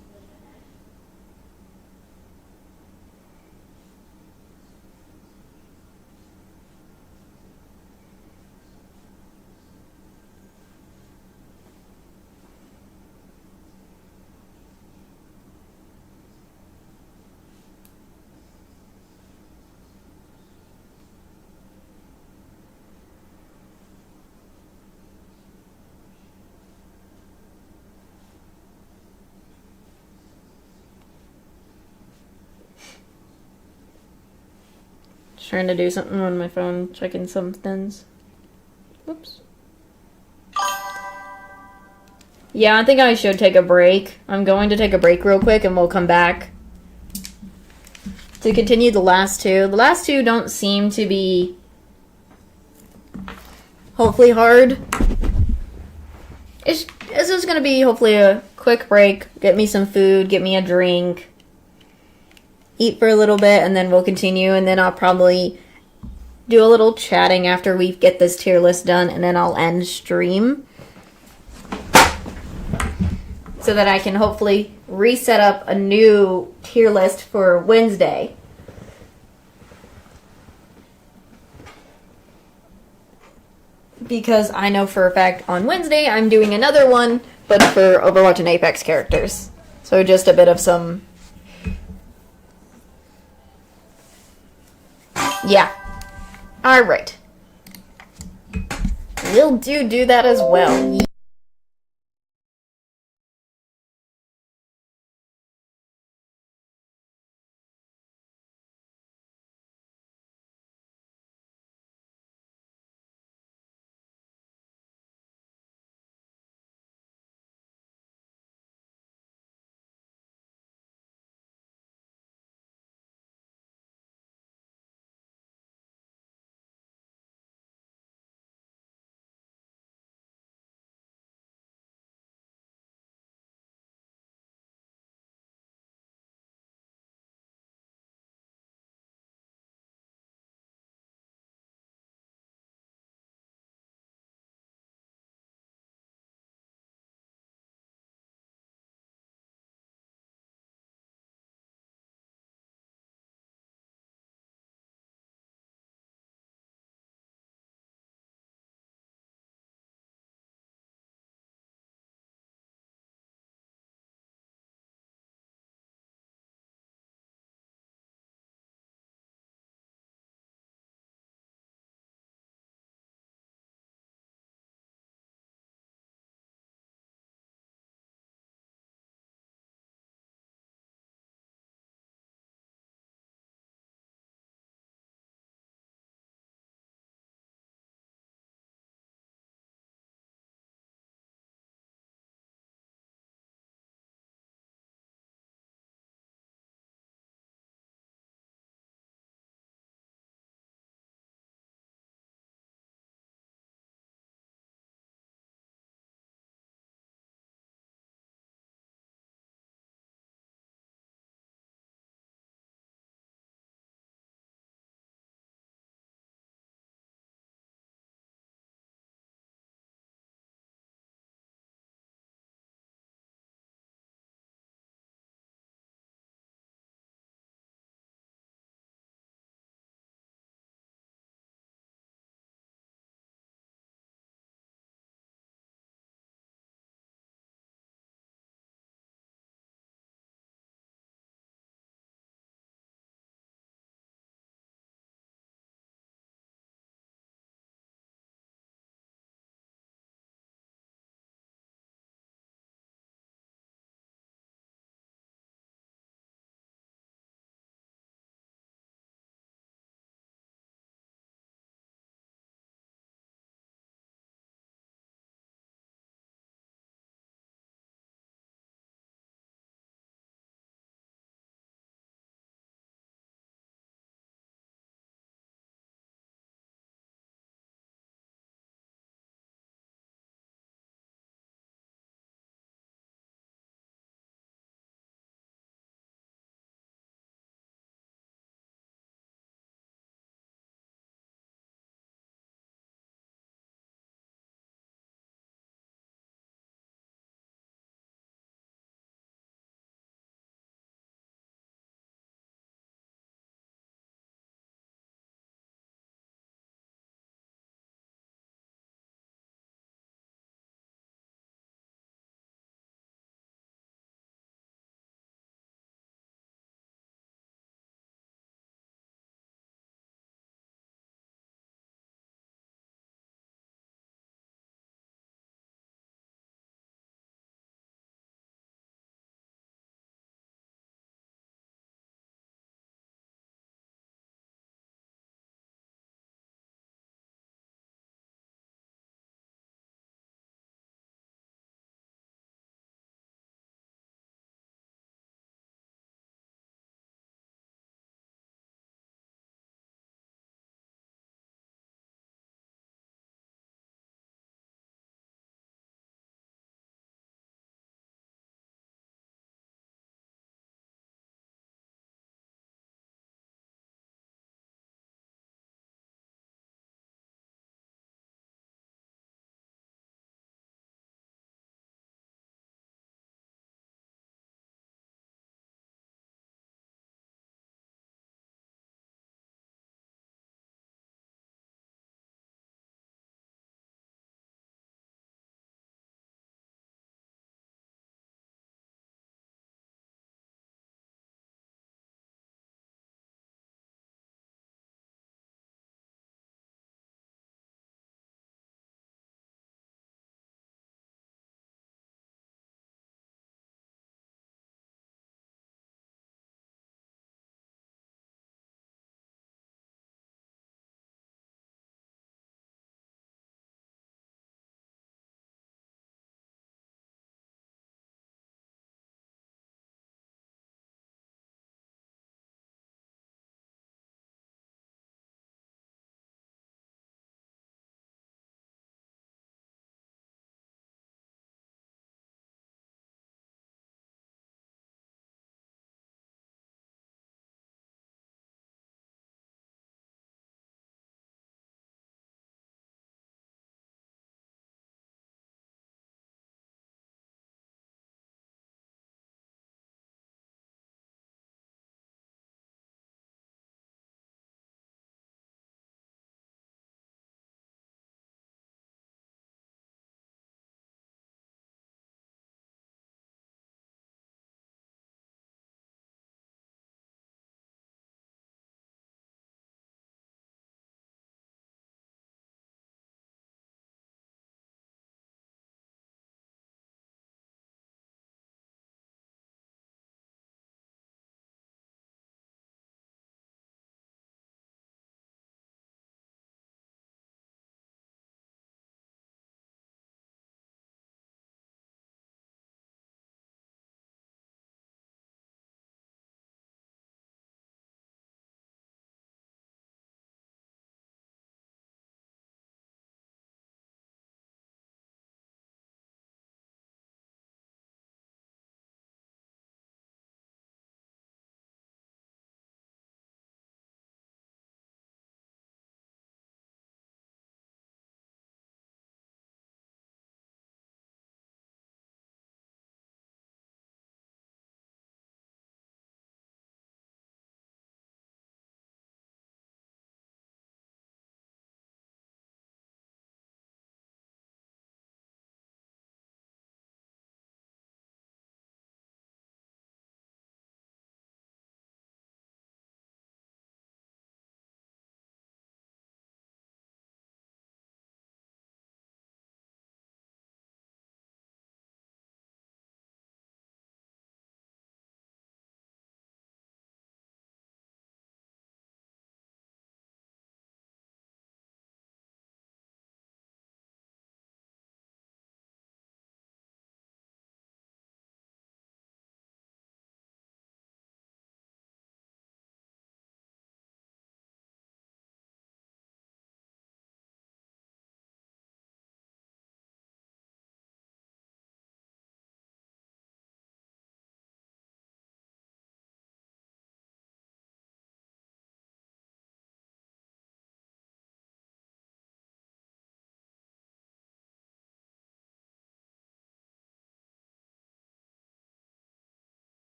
Just trying to do something on my phone, checking some things. Oops. Yeah, I think I should take a break. I'm going to take a break real quick and we'll come back to continue the last two. The last two don't seem to be hopefully hard. It's just going to be hopefully a quick break. Get me some food, get me a drink, eat for a little bit, and then we'll continue. And then I'll probably do a little chatting after we get this tier list done, and then I'll end stream so that I can hopefully reset up a new tier list for Wednesday. Because I know for a fact on Wednesday I'm doing another one, but for Overwatch and Apex characters. So just a bit of some... Yeah. Alright. We'll do that as well.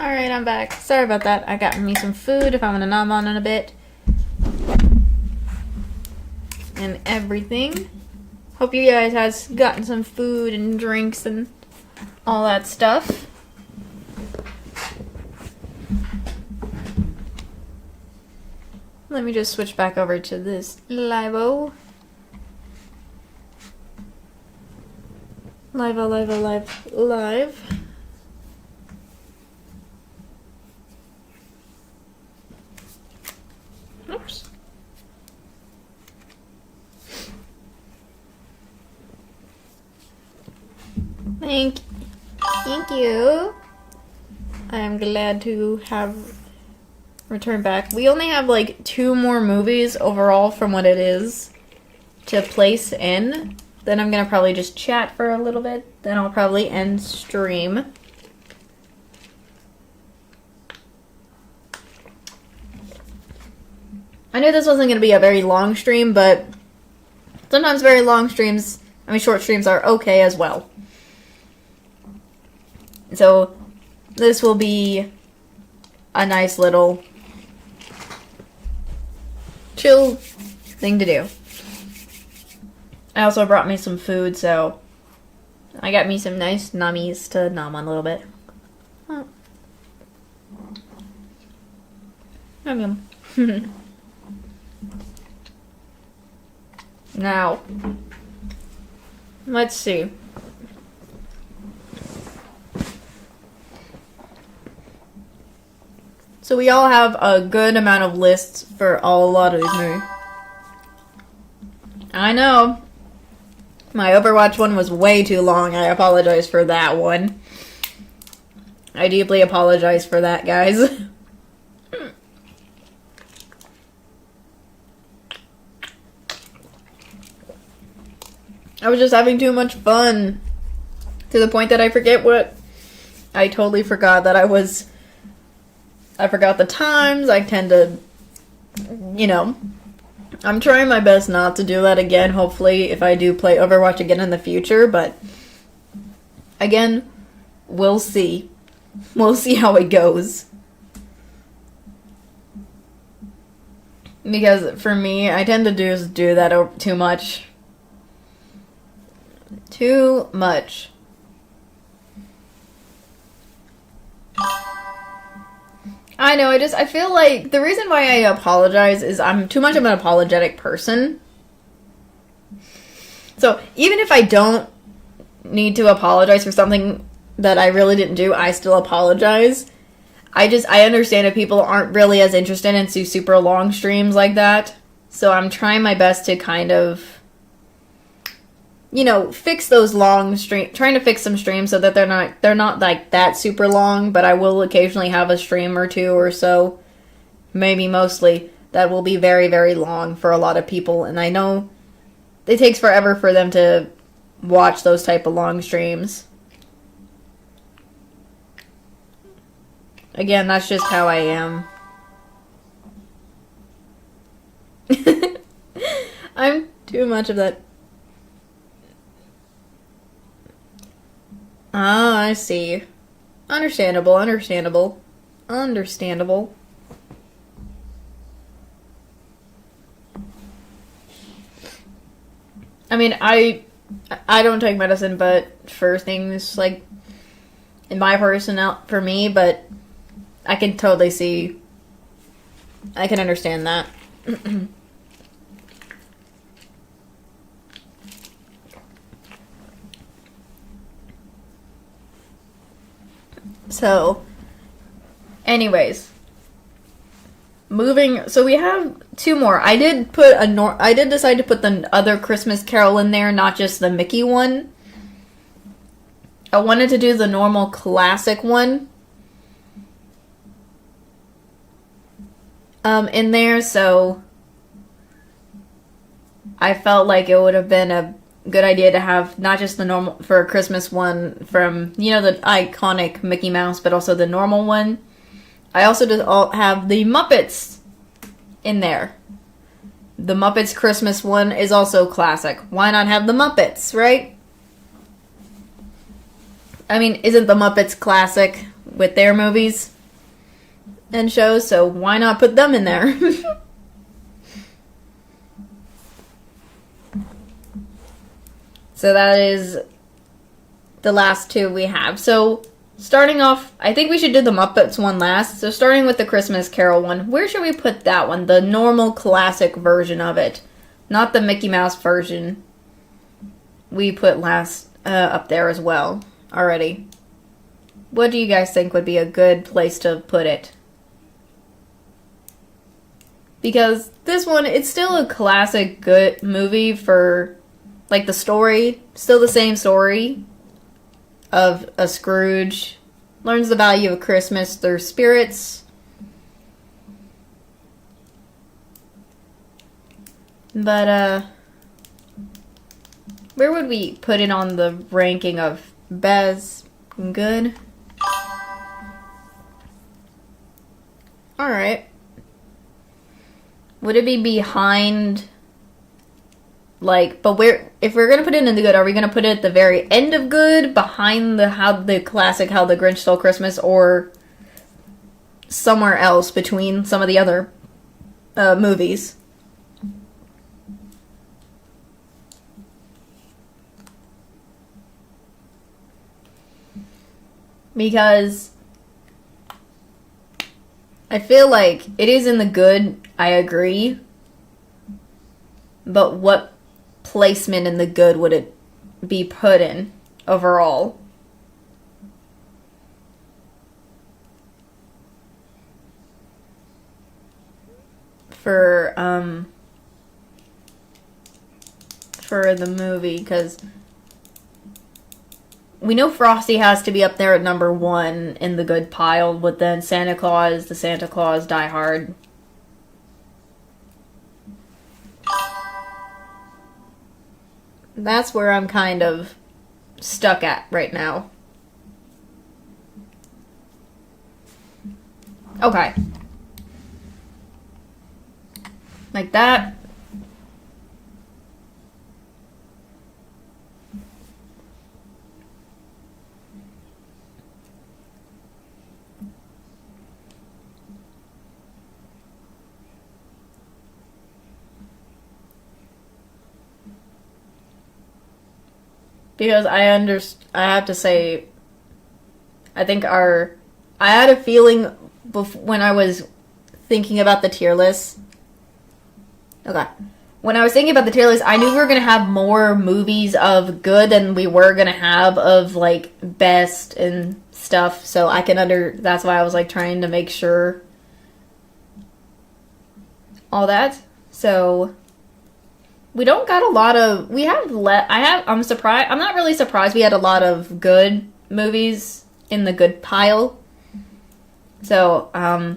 Alright, I'm back. Sorry about that. I got me some food if I'm gonna nom on in a bit. And everything. Hope you guys has gotten some food and drinks and all that stuff. Let me just switch back over to this Live-O. Live. Oops. Thank you. I am glad to have returned back. We only have like 2 more movies overall from what it is to place in. Then I'm gonna probably just chat for a little bit. Then I'll probably end stream. I knew this wasn't gonna be a very long stream, but sometimes very long streams, short streams are okay as well. So this will be a nice little chill thing to do. I also brought me some food, so I got me some nice nummies to nom on a little bit. Oh. Yum yum. Now, let's see. So we all have a good amount of lists for a lot of these movies. I know. My Overwatch one was way too long. I apologize for that one. I deeply apologize for that, guys. I was just having too much fun. To the point that I forget what... I totally forgot that I forgot the times. I tend to... I'm trying my best not to do that again, hopefully, if I do play Overwatch again in the future, but... Again, we'll see. We'll see how it goes. Because, for me, I tend to just do that too much. Too much. I know, I feel like the reason why I apologize is I'm too much of an apologetic person. So, even if I don't need to apologize for something that I really didn't do, I still apologize. I understand if people aren't really as interested in super long streams like that. So I'm trying my best to kind of, fix those long streams, trying to fix some streams so that they're not like that super long, but I will occasionally have a stream or two or so, maybe mostly, that will be very, very long for a lot of people, and I know it takes forever for them to watch those type of long streams. Again, that's just how I am. I'm too much of that. Ah, I see. Understandable. I mean, I don't take medicine, but for things like in my for me, but I can totally see. I can understand that. So, anyways, so we have 2 more. I did decide to put the other Christmas Carol in there, not just the Mickey one. I wanted to do the normal classic one in there, so I felt like it would have been a good idea to have not just the normal for a Christmas one from, the iconic Mickey Mouse, but also the normal one. I also just have the Muppets in there. The Muppets Christmas one is also classic. Why not have the Muppets, right? I mean, isn't the Muppets classic? with their movies and shows, so why not put them in there? So that is the last two we have. So starting off, I think we should do the Muppets one last. So starting with the Christmas Carol one, where should we put that one? The normal classic version of it, not the Mickey Mouse version. We put last up there as well already. What do you guys think would be a good place to put it? Because this one, it's still a classic good movie for, like, the story, still the same story of a Scrooge learns the value of Christmas through spirits. But, where would we put it on the ranking of best and good? Alright. Would it be behind, like, but where, if we're gonna put it in the good, are we gonna put it at the very end of good, behind the classic How the Grinch Stole Christmas, or somewhere else between some of the other movies? Because I feel like it is in the good, I agree. But what placement in the good would it be put in overall? For the movie, because we know Frosty has to be up there at number 1 in the good pile, but then Santa Claus, the Santa Claus, Die Hard. That's where I'm kind of stuck at right now. Okay. Like that. Because I have to say, I think I had a feeling when I was thinking about the tier list. Okay. When I was thinking about the tier list, I knew we were going to have more movies of good than we were going to have of, like, best and stuff. So I can that's why I was, like, trying to make sure all that. So we don't got a lot of, I'm surprised, I'm not really surprised we had a lot of good movies in the good pile. So, I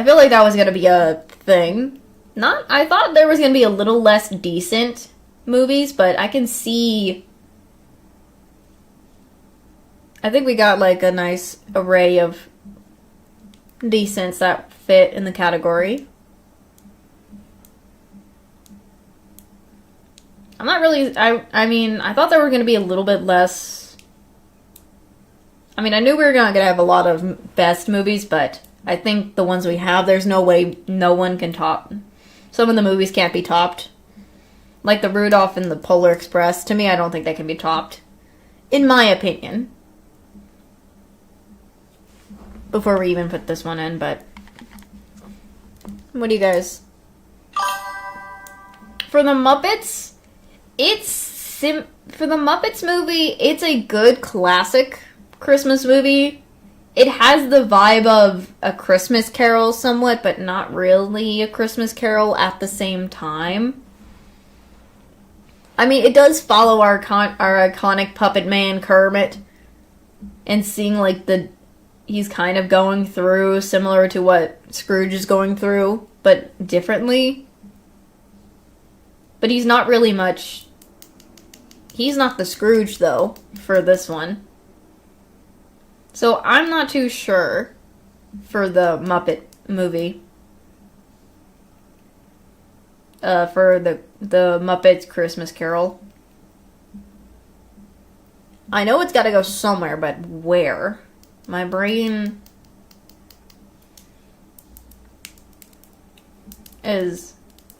feel like that was gonna be a thing. I thought there was gonna be a little less decent movies, but I can see, I think we got, like, a nice array of decents that fit in the category. I'm not really, I mean, I thought there were going to be a little bit less. I mean, I knew we were not going to have a lot of best movies, but I think the ones we have, there's no way no one can top. Some of the movies can't be topped. Like the Rudolph and the Polar Express, to me, I don't think they can be topped. In my opinion. Before we even put this one in, but what do you guys? For the Muppets, for the Muppets movie, it's a good classic Christmas movie. It has the vibe of A Christmas Carol somewhat, but not really A Christmas Carol at the same time. I mean, it does follow our iconic puppet man, Kermit, and seeing, like, he's kind of going through similar to what Scrooge is going through, but differently. But he's not really much. He's not the Scrooge, though, for this one. So I'm not too sure for the Muppet movie. For the Muppets Christmas Carol. I know it's got to go somewhere, but where? My brain is...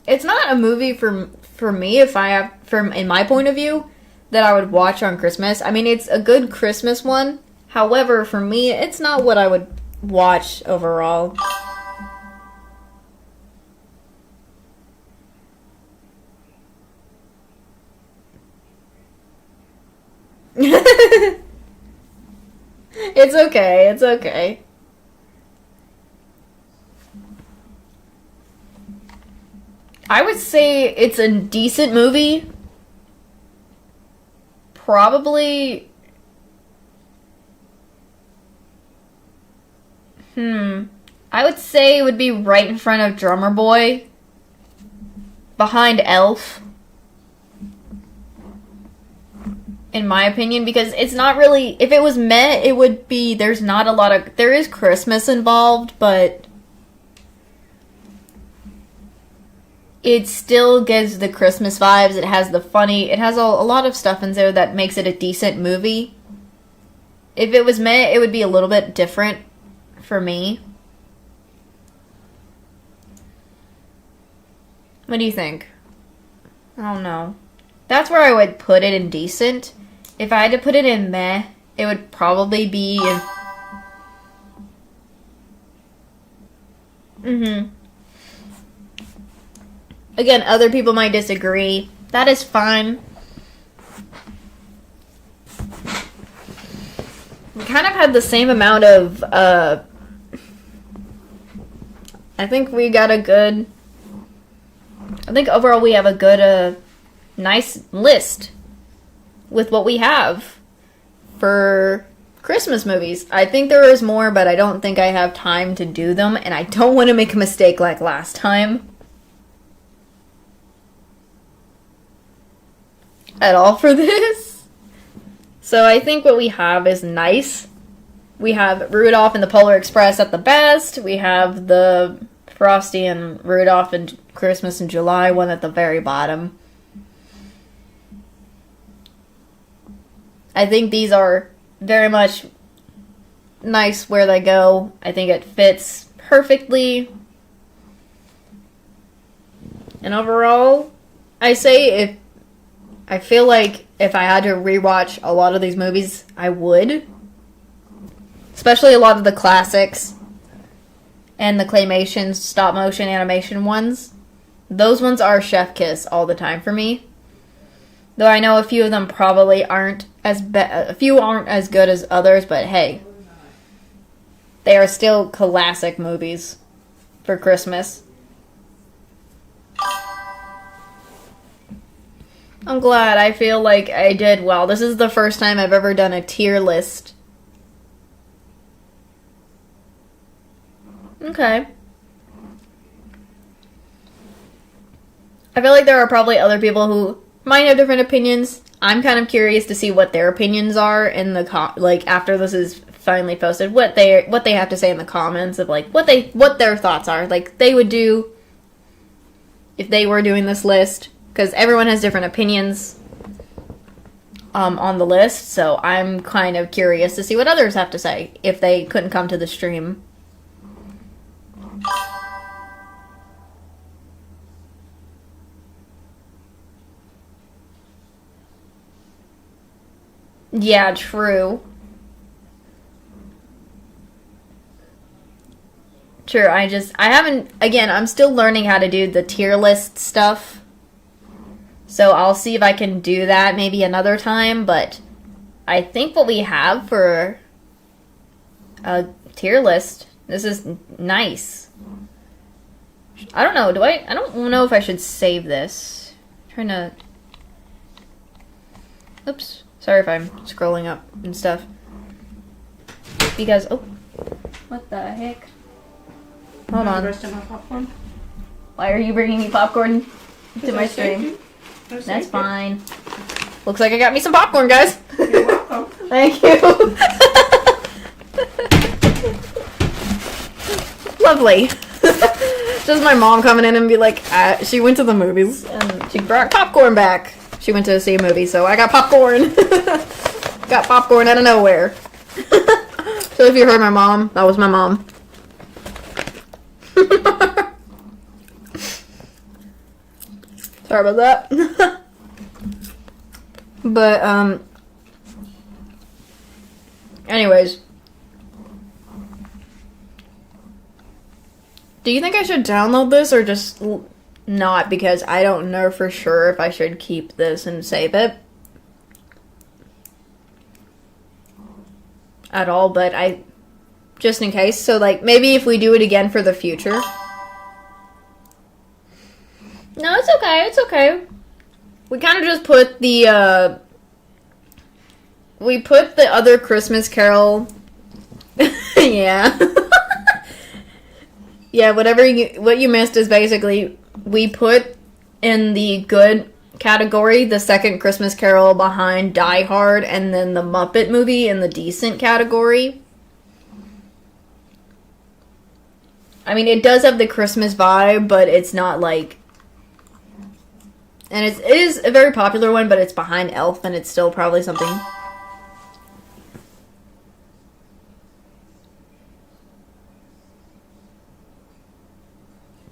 It's not a movie for me, if I have... in my point of view, that I would watch on Christmas. I mean, it's a good Christmas one. However, for me, it's not what I would watch overall. It's okay, it's okay. I would say it's a decent movie. Probably... I would say it would be right in front of Drummer Boy. Behind Elf. In my opinion, because it's not really... If it was meh, it would be... There's not a lot of... There is Christmas involved, but... It still gives the Christmas vibes. It has the funny... It has a lot of stuff in there that makes it a decent movie. If it was meh, it would be a little bit different for me. What do you think? I don't know. That's where I would put it in decent. If I had to put it in meh, it would probably be in... Again, other people might disagree. That is fine. We kind of had the same amount of, I think we got a good... I think overall we have a good, nice list with what we have for Christmas movies. I think there is more, but I don't think I have time to do them, and I don't want to make a mistake like last time. At all for this. So I think what we have is nice. We have Rudolph and the Polar Express at the best. We have the Frosty and Rudolph and Christmas in July one at the very bottom. I think these are very much nice where they go. I think it fits perfectly. And overall, I feel like if I had to rewatch a lot of these movies, I would. Especially a lot of the classics and the claymation, stop motion animation ones. Those ones are chef kiss all the time for me. Though I know a few of them probably aren't a few aren't as good as others, but hey, they are still classic movies for Christmas. I'm glad. I feel like I did well. This is the first time I've ever done a tier list. Okay. I feel like there are probably other people who might have different opinions. I'm kind of curious to see what their opinions are in the after this is finally posted, what they have to say in the comments of like what their thoughts are. Like they would do if they were doing this list, because everyone has different opinions on the list. So I'm kind of curious to see what others have to say if they couldn't come to the stream. Yeah, true. Sure, I haven't, again, I'm still learning how to do the tier list stuff. So I'll see if I can do that maybe another time, but I think what we have for a tier list, this is nice. I don't know, I don't know if I should save this. I'm trying to, oops. Sorry if I'm scrolling up and stuff. Because, oh, what the heck? Hold on. Why are you bringing me popcorn to my stream? That's fine. Looks like I got me some popcorn, guys. You're welcome. Thank you. Lovely. Just my mom coming in and be like, she went to the movies and she brought popcorn back. She went to see a movie, so I got popcorn. Got popcorn out of nowhere. So if you heard my mom, that was my mom. Sorry about that. But, anyways. Do you think I should download this or just not? Because I don't know for sure if I should keep this and save it at all, but just in case. So, like, maybe if we do it again for the future. No, it's okay. It's okay. We kind of just put the, we put the other Christmas Carol. Yeah. Yeah, what you missed is basically we put in the good category the second Christmas Carol behind Die Hard, and then the Muppet movie in the decent category. I mean, it does have the Christmas vibe, but it's not like... And it is a very popular one, but it's behind Elf, and it's still probably something...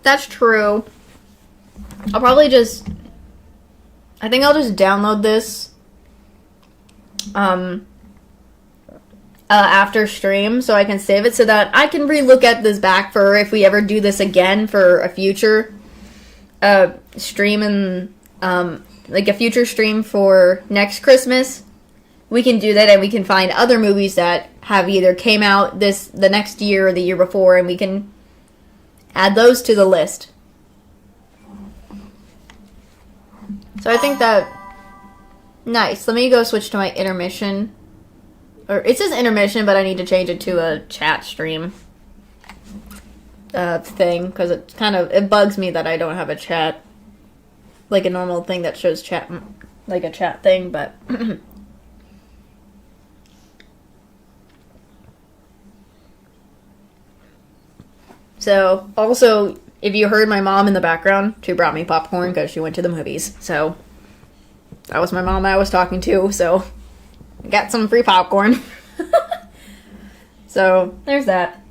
That's true. I'll probably just... I think I'll just download this after stream so I can save it so that I can re-look at this back for if we ever do this again for a future stream and like a future stream for next Christmas. We can do that and we can find other movies that have either came out the next year or the year before, and we can add those to the list. So I think that... Nice. Let me go switch to my intermission. Or it says intermission, but I need to change it to a chat stream thing, because it bugs me that I don't have a chat, like a normal thing that shows chat, like a chat thing, but... So, also, if you heard my mom in the background, she brought me popcorn because she went to the movies. So, that was my mom I was talking to, so I got some free popcorn. So, there's that.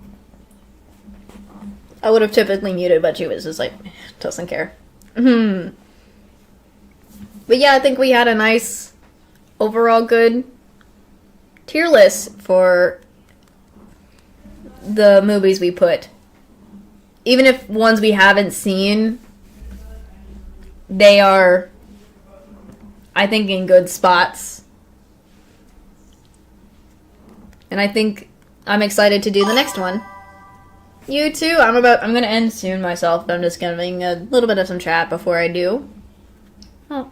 I would have typically muted, but she was just like, doesn't care. But yeah, I think we had a nice, overall good tier list for the movies we put. Even if ones we haven't seen, they are, I think, in good spots. And I think I'm excited to do the next one. You too? I'm gonna end soon myself, but I'm just giving a little bit of some chat before I do. Oh.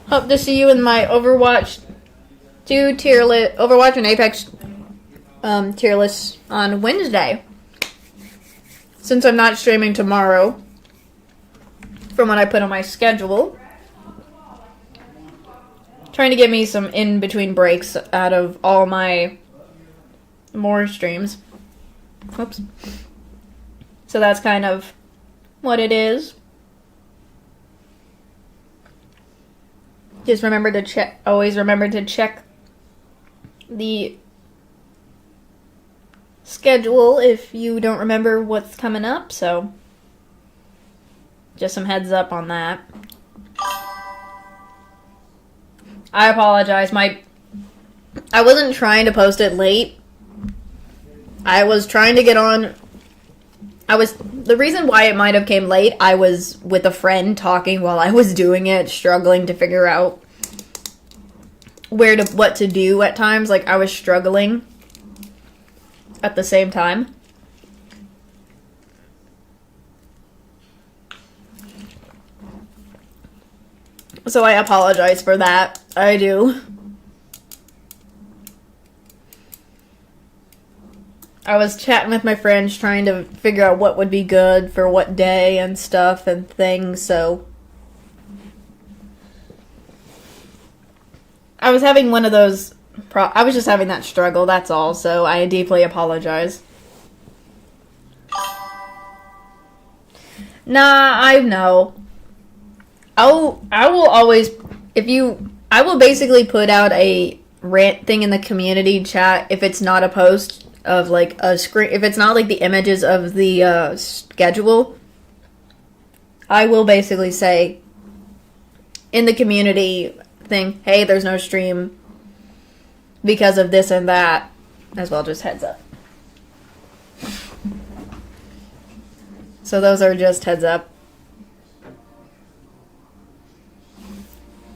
Hope to see you in my Overwatch 2 tier list, Overwatch and Apex tier list on Wednesday. Since I'm not streaming tomorrow, from what I put on my schedule. Trying to get me some in-between breaks out of all my more streams. Whoops. So that's kind of what it is. Just remember to check, always remember to check the schedule if you don't remember what's coming up, so just some heads up on that. I apologize, I wasn't trying to post it late. I was trying to get on, the reason why it might have came late, I was with a friend talking while I was doing it, struggling to figure out what to do at times. Like, I was struggling at the same time. So I apologize for that. I do. I was chatting with my friends trying to figure out what would be good for what day and stuff and things, so I was having one of those I was just having that struggle, that's all, so I deeply apologize. Nah, I know. I will always, I will basically put out a rant thing in the community chat if it's not a post of like a screen, if it's not like the images of the schedule. I will basically say in the community thing, hey, there's no stream because of this and that, as well, just heads up. So those are just heads up.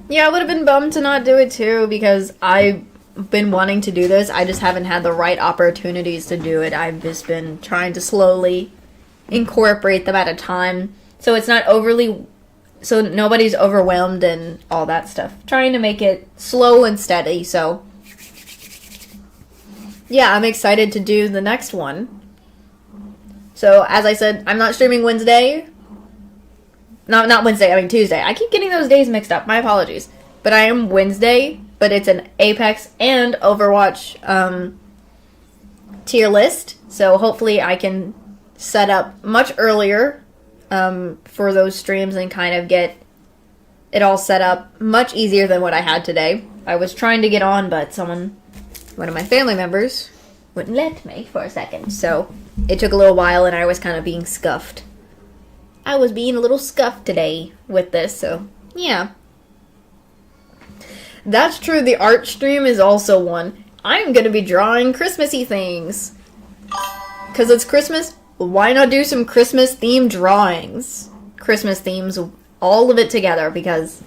Yeah, I would have been bummed to not do it too because I've been wanting to do this. I just haven't had the right opportunities to do it. I've just been trying to slowly incorporate them at a time so it's not overly, so nobody's overwhelmed and all that stuff. Trying to make it slow and steady, so yeah, I'm excited to do the next one. So, as I said, I'm not streaming Wednesday. No, not Wednesday, I mean Tuesday. I keep getting those days mixed up. My apologies. But I am Wednesday, but it's an Apex and Overwatch tier list. So, hopefully I can set up much earlier for those streams and kind of get it all set up much easier than what I had today. I was trying to get on, but one of my family members wouldn't let me for a second. So, it took a little while and I was kind of being scuffed. I was being a little scuffed today with this, so yeah. That's true, the art stream is also one. I'm gonna be drawing Christmassy things. Because it's Christmas, why not do some Christmas themed drawings? Christmas themes, all of it together, because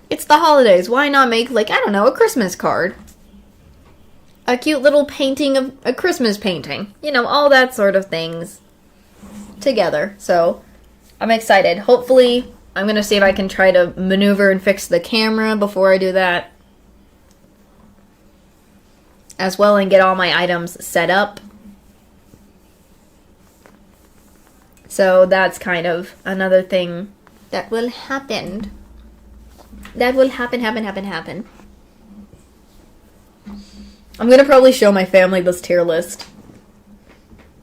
it's the holidays. Why not make, like, I don't know, a Christmas card? A cute little painting of a Christmas painting. You know, all that sort of things together. So, I'm excited. Hopefully, I'm going to see if I can try to maneuver and fix the camera before I do that. As well, and get all my items set up. So, that's kind of another thing that will happen. That will happen. I'm going to probably show my family this tier list.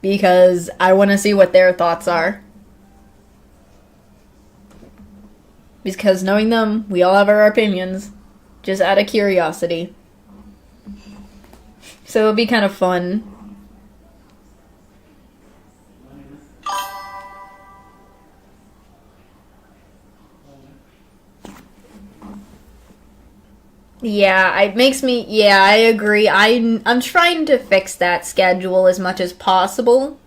Because I want to see what their thoughts are. Because knowing them, we all have our opinions. Just out of curiosity. So it'll be kind of fun. Yeah, it makes me, yeah, I agree. I'm trying to fix that schedule as much as possible.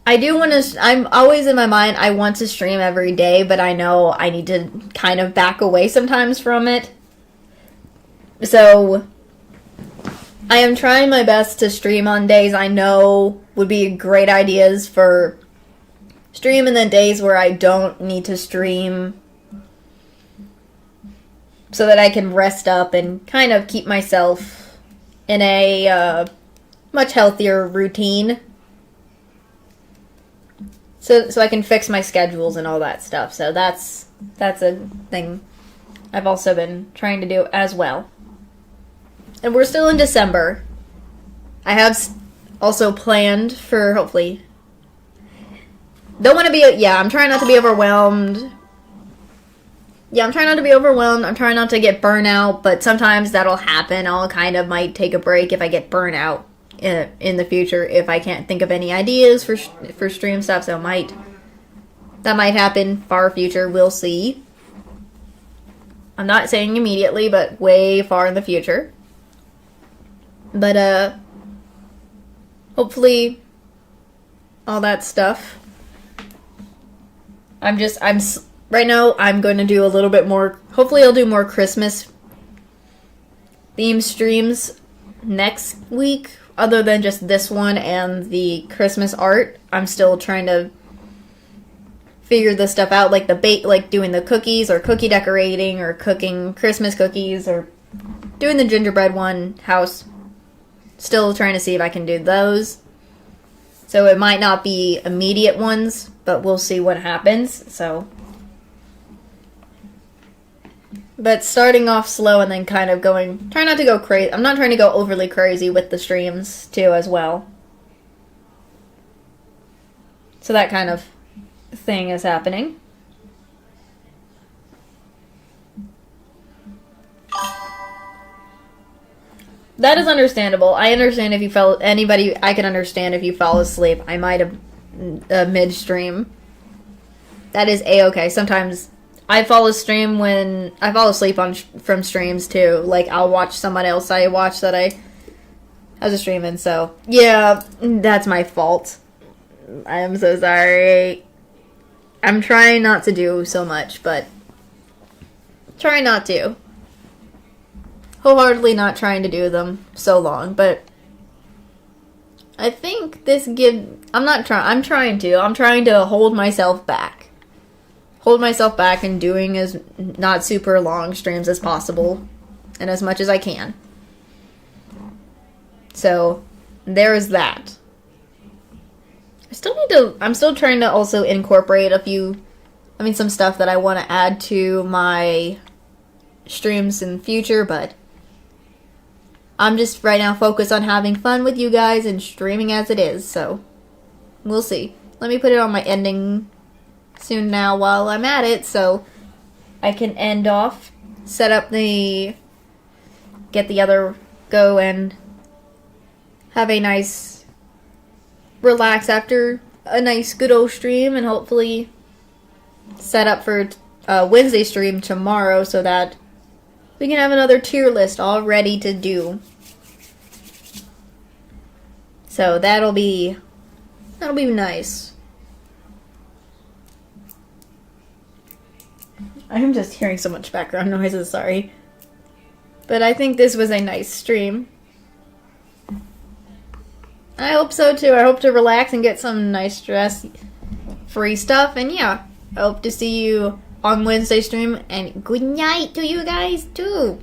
I do want to, I'm always in my mind, I want to stream every day, but I know I need to kind of back away sometimes from it. So, I am trying my best to stream on days I know would be great ideas for stream, and then days where I don't need to stream, so that I can rest up and kind of keep myself in a much healthier routine. So I can fix my schedules and all that stuff. So that's a thing I've also been trying to do as well. And we're still in December. I have also planned for, hopefully, don't want to be, yeah, I'm trying not to be overwhelmed. Yeah, I'm trying not to be overwhelmed. I'm trying not to get burnout, but sometimes that'll happen. I'll kind of might take a break if I get burnout in the future if I can't think of any ideas for stream stuff. So that might happen far future. We'll see. I'm not saying immediately, but way far in the future. But hopefully all that stuff. Right now, I'm going to do a little bit more, hopefully I'll do more Christmas theme streams next week, other than just this one and the Christmas art. I'm still trying to figure this stuff out, like like doing the cookies, or cookie decorating, or cooking Christmas cookies, or doing the gingerbread one house. Still trying to see if I can do those. So it might not be immediate ones, but we'll see what happens, so. But starting off slow and then kind of going, try not to go crazy. I'm not trying to go overly crazy with the streams too as well. So that kind of thing is happening. That is understandable. I understand if you fell. Anybody, I can understand if you fall asleep. I might have midstream. That is a-okay. Sometimes I fall asleep on from streams too. Like I'll watch someone else I watch that I has a stream in. So yeah, that's my fault. I am so sorry. I'm trying not to do so much, but try not to. Wholeheartedly not trying to do them so long, but I think this I'm trying to hold myself back. Hold myself back and doing as not super long streams as possible and as much as I can. So, there is that. I'm still trying to also incorporate some stuff that I want to add to my streams in the future, but I'm just right now focused on having fun with you guys and streaming as it is, so we'll see. Let me put it on my ending soon now while I'm at it, so I can end off, get the other go and have a nice relax after a nice good old stream, and hopefully set up for Wednesday stream tomorrow so that we can have another tier list all ready to do. So that'll be nice. I'm just hearing so much background noises, sorry. But I think this was a nice stream. I hope so too. I hope to relax and get some nice stress-free stuff. And yeah, I hope to see you on Wednesday stream. And good night to you guys too.